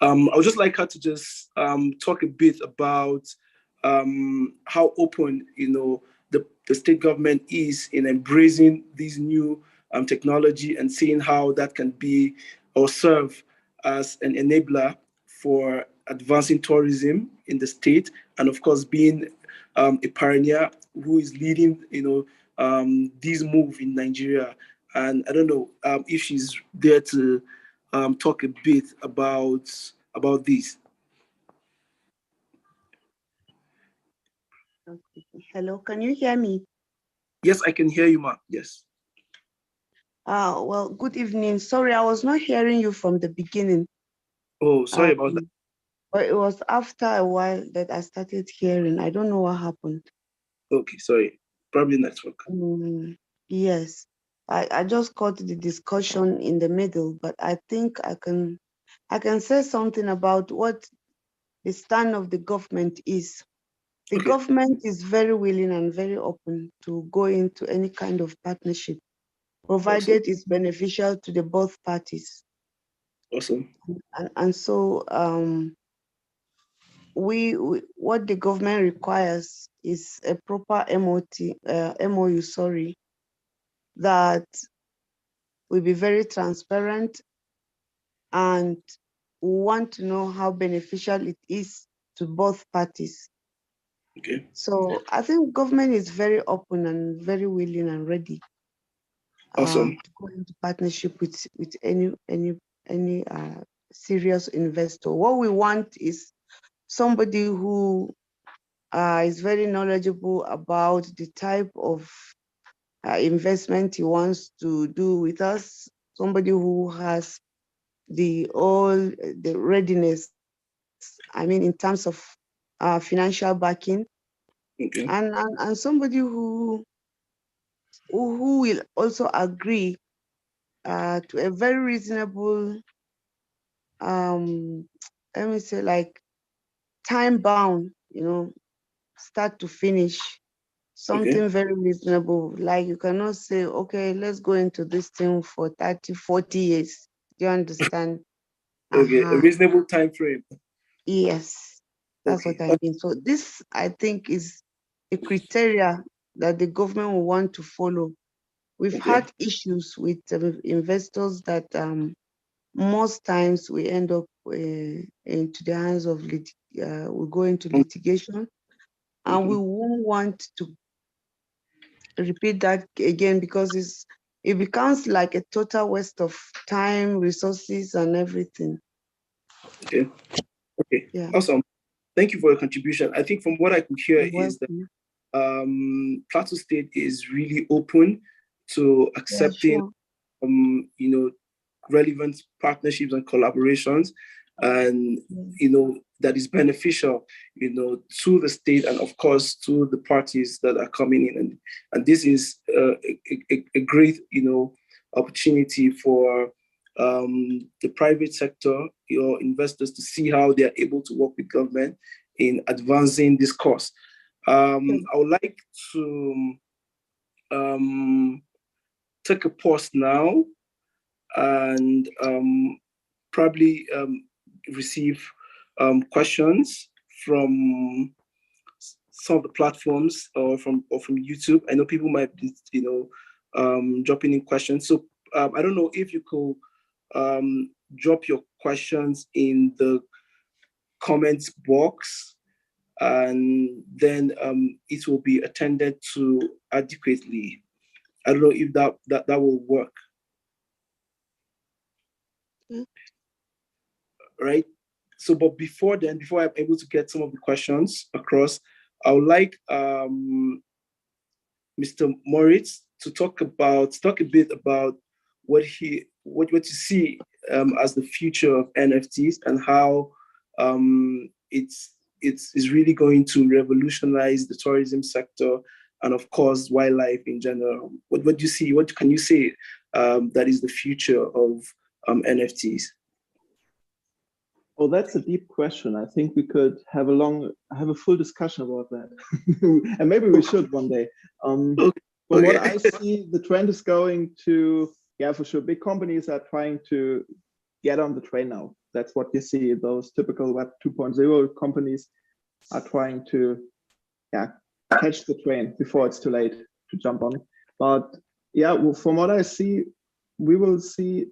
I would just like her to just talk a bit about how open, you know, the state government is in embracing these new technology, and seeing how that can be or serve as an enabler for advancing tourism in the state, and of course being a pioneer who is leading, you know, this move in Nigeria and I don't know if she's there to talk a bit about this. Okay. Hello, can you hear me? Yes, I can hear you, ma. Yes. Well, good evening. Sorry, I was not hearing you from the beginning. Oh, sorry about that. But it was after a while that I started hearing. I don't know what happened. Okay, sorry. Probably network. Yes. I just caught the discussion in the middle, but I think I can say something about what the stand of the government is. The Okay. government is very willing and very open to go into any kind of partnership, provided it's beneficial to the both parties. Awesome. And so we what the government requires is a proper MOU, sorry, that will be very transparent, and we want to know how beneficial it is to both parties. Okay. So I think government is very open and very willing and ready Awesome. to go into partnership with any serious investor. What we want is somebody who is very knowledgeable about the type of investment he wants to do with us, somebody who has the readiness, I mean, in terms of financial backing, Okay. and somebody who will also agree to a very reasonable, let me say, like time bound, start to finish, something very reasonable. Like you cannot say, okay, let's go into this thing for 30, 40 years. Do you understand? Okay, a reasonable time frame. Yes, that's what I mean. So this, I think, is a criteria that the government will want to follow. We've had issues with investors that most times we end up into the hands of we go into litigation, and we won't want to repeat that again, because it becomes like a total waste of time, resources, and everything. Okay. Yeah. Awesome. Thank you for your contribution. I think from what I could hear is that Plateau State is really open to accepting relevant partnerships and collaborations, and that is beneficial to the state and of course to the parties that are coming in, and this is a great opportunity for the private sector, investors, to see how they are able to work with government in advancing this cause. I would like to take a pause now and probably receive questions from some of the platforms or from YouTube. I know people might be, dropping in questions. So I don't know if you could drop your questions in the comments box, and then it will be attended to adequately. I don't know if that will work. Right. So, but before I'm able to get some of the questions across, I would like Mr. Moritz to talk a bit about what you see as the future of NFTs and how it's really going to revolutionize the tourism sector and of course wildlife in general. What do you see? What can you say that is the future of NFTs? Oh, that's a deep question. I think we could have a full discussion about that, and maybe we should one day. From what I see, the trend is going to, for sure, big companies are trying to get on the train now. That's what you see. Those typical Web 2.0 companies are trying to, catch the train before it's too late to jump on. But from what I see, we will see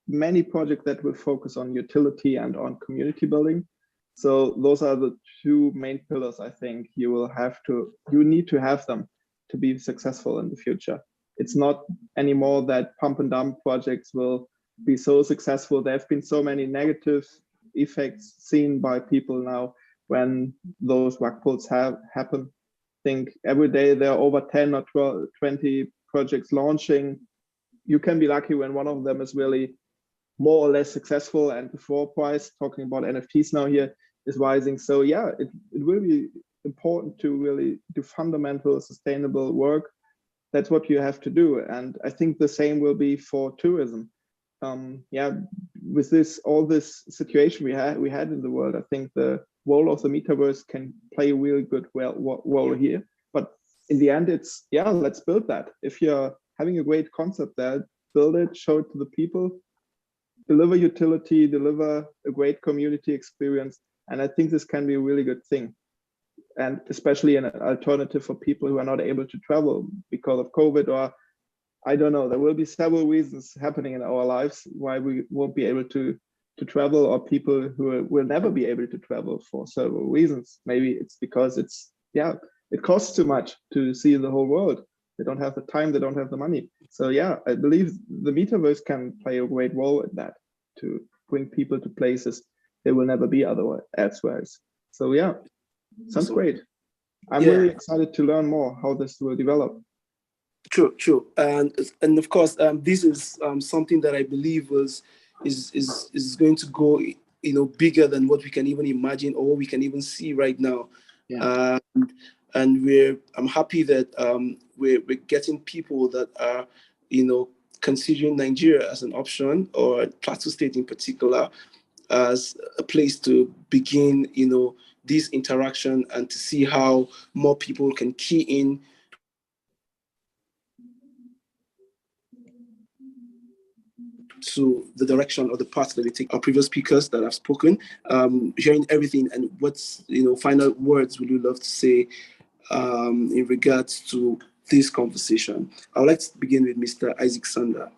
many projects that will focus on utility and on community building. So those are the two main pillars I think you need to have them to be successful in the future. it's not anymore that pump and dump projects will be so successful. There have been so many negative effects seen by people now when those rug pulls have happened. I think every day there are over 10 or 12, 20 projects launching. You can be lucky when one of them is really more or less successful, and the floor price, talking about NFTs now here, is rising. So yeah, it will be important to really do fundamental sustainable work. That's what you have to do. And I think the same will be for tourism. Yeah, with all this situation we had in the world, I think the role of the metaverse can play a really good role here. But in the end, it's, yeah, let's build that. If you're having a great concept there, build it, show it to the people, deliver utility, deliver a great community experience. And I think this can be a really good thing. And especially an alternative for people who are not able to travel because of COVID, or I don't know, there will be several reasons happening in our lives why we won't be able to travel, or people who will never be able to travel for several reasons. Maybe it's because it costs too much to see the whole world. They don't have the time, they don't have the money. So yeah, I believe the metaverse can play a great role in that, to bring people to places they will never be elsewhere. So yeah, sounds great. I'm really excited to learn more how this will develop. True. And of course, this is something that I believe is going to go, bigger than what we can even imagine or what we can even see right now. Yeah. And I'm happy that we're getting people that are, considering Nigeria as an option, or Plateau State in particular as a place to begin, this interaction, and to see how more people can key in to the direction or the path that we take. Our previous speakers that have spoken, hearing everything, and what's, final words would you love to say in regards to this conversation? I would like to begin with Mr. Isaac Sander.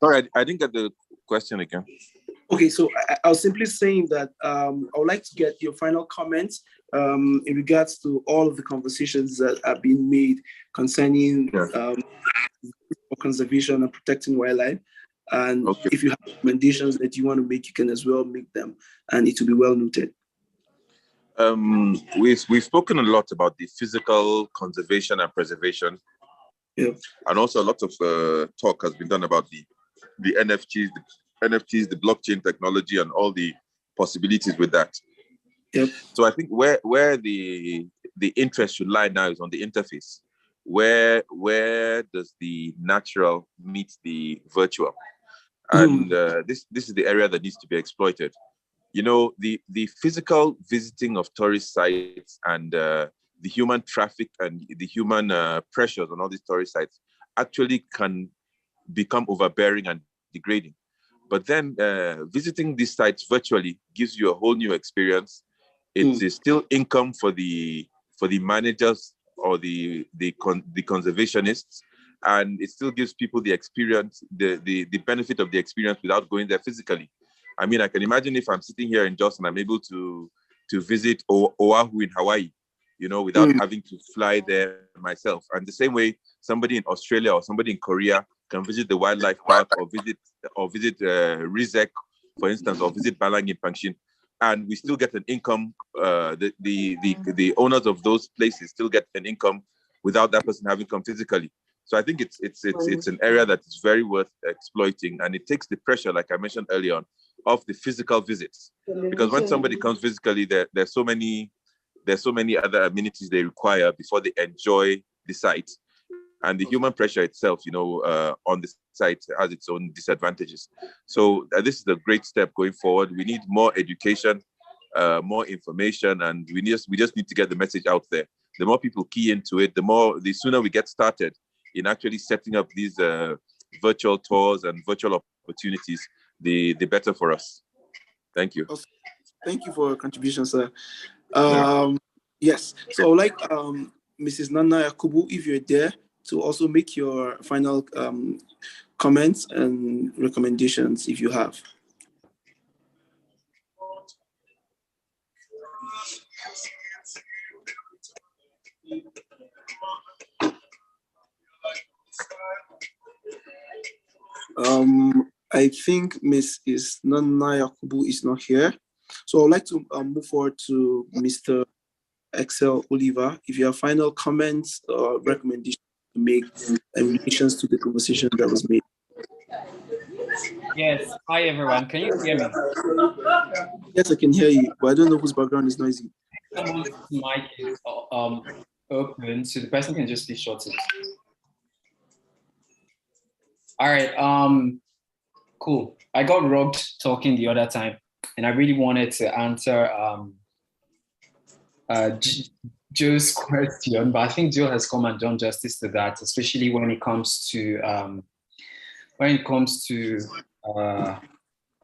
Sorry, I didn't get the question again. Okay, so I was simply saying that I would like to get your final comments in regards to all of the conversations that are being made concerning conservation and protecting wildlife. And if you have recommendations that you want to make, you can as well make them, and it will be well noted. We've spoken a lot about the physical conservation and preservation. Yeah. And also a lot of talk has been done about the NFTs, the blockchain technology, and all the possibilities with that. Yep. So I think where the interest should lie now is on the interface. Where does the natural meet the virtual? And this is the area that needs to be exploited. The physical visiting of tourist sites and the human traffic and the human pressures on all these tourist sites actually can become overbearing and degrading. But then visiting these sites virtually gives you a whole new experience. It is still income for the managers or the conservationists, and it still gives people the experience, the benefit of the experience without going there physically. I mean, I can imagine if I'm sitting here in Jos and I'm able to visit Oahu in Hawaii, without having to fly there myself. And the same way, somebody in Australia or somebody in Korea can visit the wildlife park or visit Rizek, for instance, or visit Balang in Pangshin, and we still get an income. The owners of those places still get an income without that person having come physically. So I think it's an area that is very worth exploiting, and it takes the pressure, like I mentioned earlier on, of the physical visits. Because when somebody comes physically, there's so many other amenities they require before they enjoy the site. And the human pressure itself, on the site has its own disadvantages. So this is a great step going forward. We need more education, more information, and we just need to get the message out there. The more people key into it, the sooner we get started in actually setting up these virtual tours and virtual opportunities, the better for us. Thank you. Thank you for your contribution, sir. Yes. So like Mrs. Nana Yakubu, if you're there, to also make your final comments and recommendations if you have. I think Miss Nana Yakubu is not here. So I'd like to move forward to Mr. Excel Oliver. If you have final comments or recommendations to make in relation to the conversation that was made. Yes. Hi, everyone. Can you hear me? Yes, I can hear you, but I don't know whose background is noisy. Someone's mic is open, so the person can just be shorted. All right. Cool. I got robbed talking the other time, and I really wanted to answer Joe's question, but I think Joe has come and done justice to that, especially when it comes to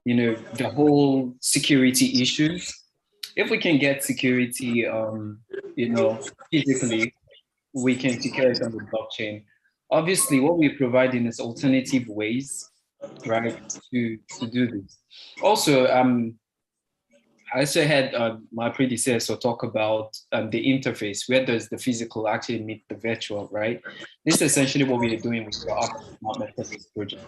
the whole security issues. If we can get security, physically, we can secure it on the blockchain. Obviously, what we're providing is alternative ways, right, to do this. Also, I also had my predecessor talk about the interface. Where does the physical actually meet the virtual, right? This is essentially what we are doing with our Smart Metaverse project.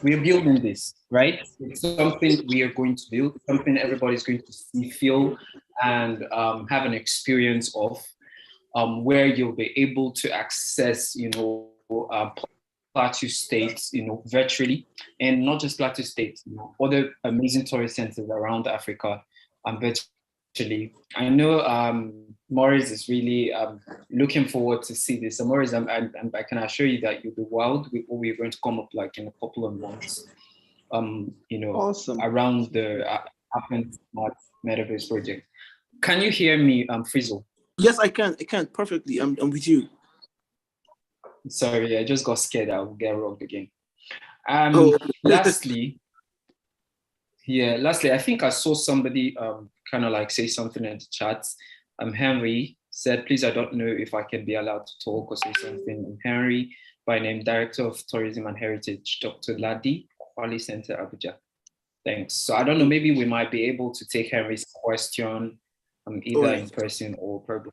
We are building this, right? It's something we are going to build, something everybody's going to see, feel, and have an experience of, where you'll be able to access, Plateau states, virtually, and not just Plateau states, other amazing tourist centers around Africa, virtually. I know Maurice is really looking forward to see this. So Maurice, I can assure you that you'll be wild with what we're going to come up like in a couple of months. Awesome. Around the African Smart Metaverse project. Can you hear me, Frizzle? Yes, I can. I can perfectly. I'm with you. Sorry, I just got scared. I will get robbed again. Lastly, I think I saw somebody kind of like say something in the chat. Henry said, please, I don't know if I can be allowed to talk or say something. Henry, by name, Director of Tourism and Heritage, Dr. Ladi, Kwali Center, Abuja. Thanks. So I don't know, maybe we might be able to take Henry's question either in person or probably.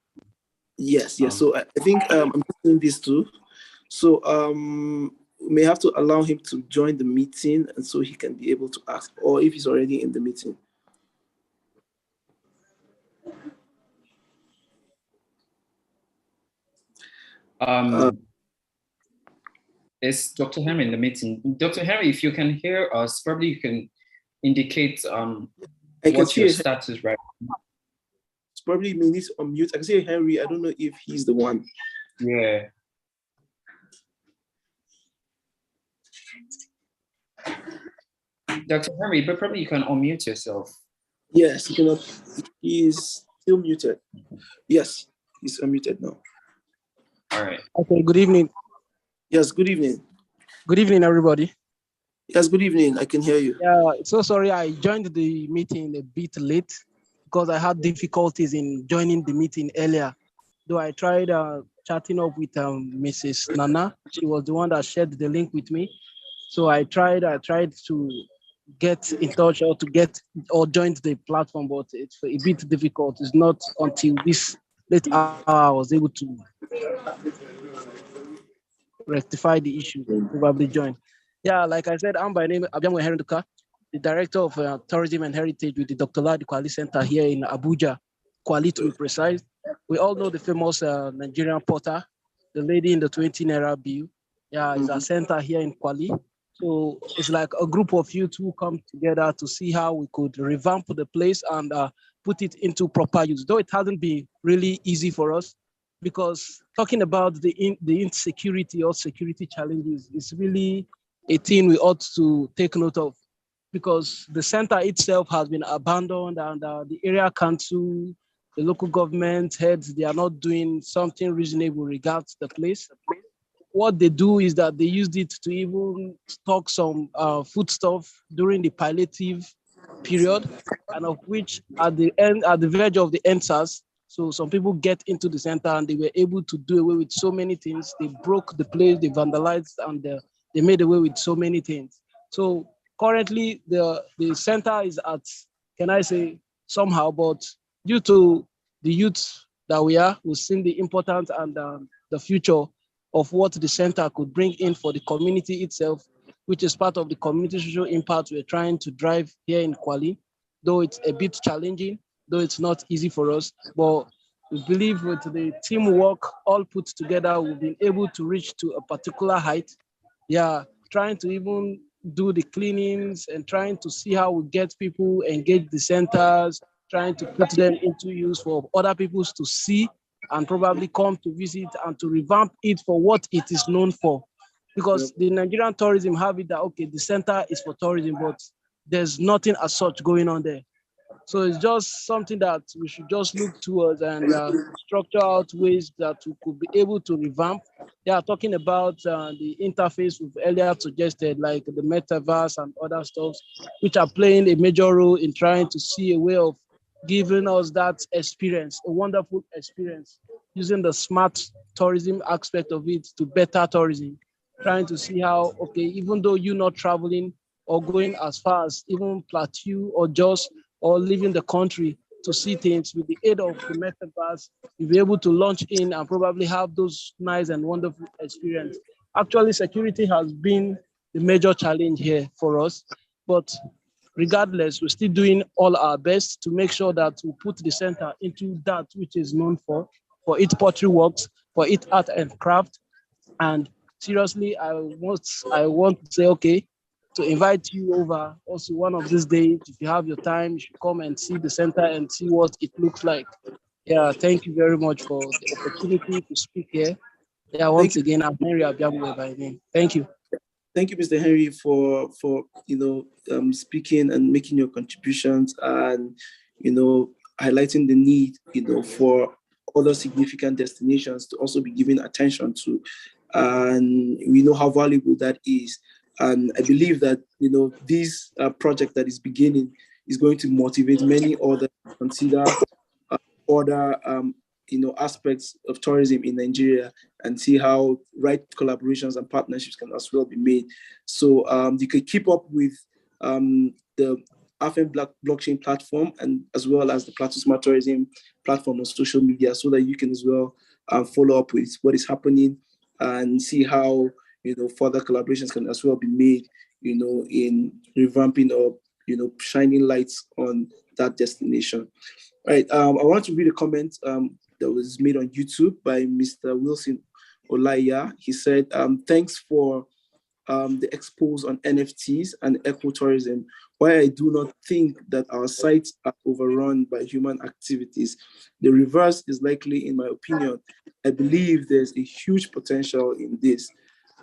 Yes. So I think I'm doing this too. So we may have to allow him to join the meeting, and so he can be able to ask, or if he's already in the meeting. Is Dr. Henry in the meeting? Dr. Henry, if you can hear us, probably you can indicate what's your status right now. It's probably me need to unmute. I can say Henry. I don't know if he's the one. Yeah. Dr. Henry, but probably you can unmute yourself. Yes, he is still muted. Yes, he's unmuted now. All right. Okay, good evening. Yes, good evening. Good evening, everybody. Yes, good evening. I can hear you. Yeah, so sorry I joined the meeting a bit late because I had difficulties in joining the meeting earlier. Though I tried chatting up with Mrs. Nana. She was the one that shared the link with me. So I tried to get in touch or join the platform, but it's a bit difficult. It's not until this late hour I was able to rectify the issue, probably join. Yeah, like I said, I'm by name Abiamo Herenduka, the Director of Tourism and Heritage with the Dr. Ladi Kwali Center here in Abuja, Kwali to be precise. We all know the famous Nigerian potter, the lady in the 20 Naira bill. Yeah, it's a center here in Kwali. So it's like a group of youth who come together to see how we could revamp the place and put it into proper use. Though it hasn't been really easy for us, because talking about the insecurity or security challenges is really a thing we ought to take note of, because the center itself has been abandoned and the area council, the local government heads, they are not doing something reasonable regards the place. What they do is that they used it to even stock some foodstuff during the palliative period, and of which at the verge of the EndSARS, so some people get into the center and they were able to do away with so many things. They broke the place, they vandalized, and they made away with so many things. So currently the center is at, can I say, somehow, but due to the youth that we are, we've seen the importance and the future of what the center could bring in for the community itself, which is part of the community social impact we're trying to drive here in Kwali, though it's a bit challenging, though it's not easy for us, but we believe with the teamwork all put together, we've been able to reach to a particular height. Yeah, trying to even do the cleanings and trying to see how we get people engage the centers, trying to put them into use for other people to see and probably come to visit and to revamp it for what it is known for. Because the Nigerian tourism have it that, okay, the center is for tourism, but there's nothing as such going on there. So it's just something that we should just look towards and structure out ways that we could be able to revamp. Yeah, talking about the interface we've earlier suggested, like the metaverse and other stuff, which are playing a major role in trying to see a way of giving us that experience, a wonderful experience, using the smart tourism aspect of it to better tourism, trying to see how, okay, even though you're not traveling or going as far as even Plateau or Jos, or leaving the country to see things with the aid of the metaverse, you'll be able to launch in and probably have those nice and wonderful experience. Actually, security has been the major challenge here for us, but regardless, we're still doing all our best to make sure that we put the center into that which is known for its pottery works, for its art and craft. And seriously, I want to say, okay, to invite you over also one of these days. If you have your time, you should come and see the center and see what it looks like. Yeah, thank you very much for the opportunity to speak here. Yeah, Thank once you. again, I'm Henry Abiamu by name. Thank you. Thank you, Mr. Henry, for speaking and making your contributions and highlighting the need for other significant destinations to also be given attention to, and we know how valuable that is. And I believe that this project that is beginning is going to motivate many others to consider other aspects of tourism in Nigeria and see how right collaborations and partnerships can as well be made. So you can keep up with the AFN blockchain platform and as well as the Plateau Smart Tourism platform on social media so that you can as well follow up with what is happening and see how further collaborations can as well be made in revamping or shining lights on that destination. All right, I want to read a comment that was made on YouTube by Mr. Wilson Olaya. He said, thanks for the expose on NFTs and ecotourism. Why I do not think that our sites are overrun by human activities. The reverse is likely, in my opinion. I believe there's a huge potential in this.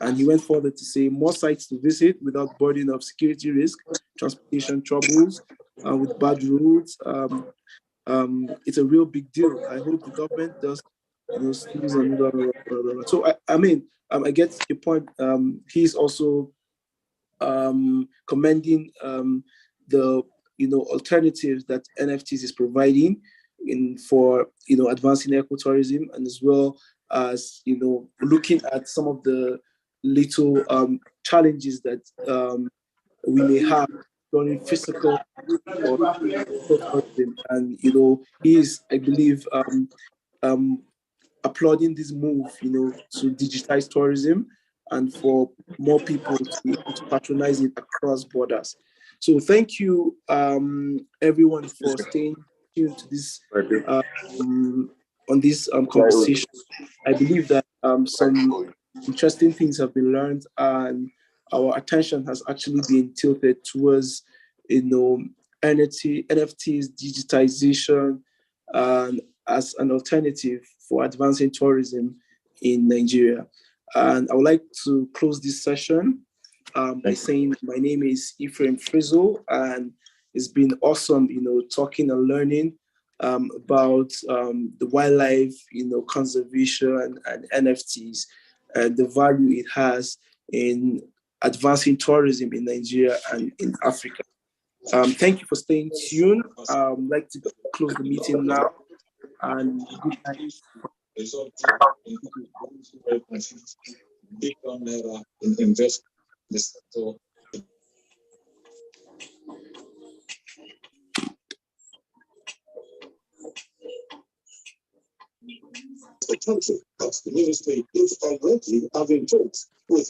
And he went further to say more sites to visit without burden of security risk, transportation troubles, with bad roads. It's a real big deal. I hope the government does, snooze and blah, blah, blah, blah, blah. So I get your point. He's also commending the alternatives that NFTs is providing for advancing ecotourism, and as well as looking at some of the little challenges that we may have during physical or ecotourism. And he is, I believe, applauding this move, to digitize tourism and for more people to be able to patronize it across borders. So thank you, everyone, for staying tuned to this on this conversation. I believe that some interesting things have been learned, and our attention has actually been tilted towards NFTs, digitization, and as an alternative for advancing tourism in Nigeria. And I would like to close this session by saying my name is Ephraim Frizzle, and it's been awesome, talking and learning about the wildlife, conservation and NFTs, and the value it has in advancing tourism in Nigeria and in Africa. Thank you for staying tuned. I'd like to close the meeting now, and good night. country, but the ministry is already having talks with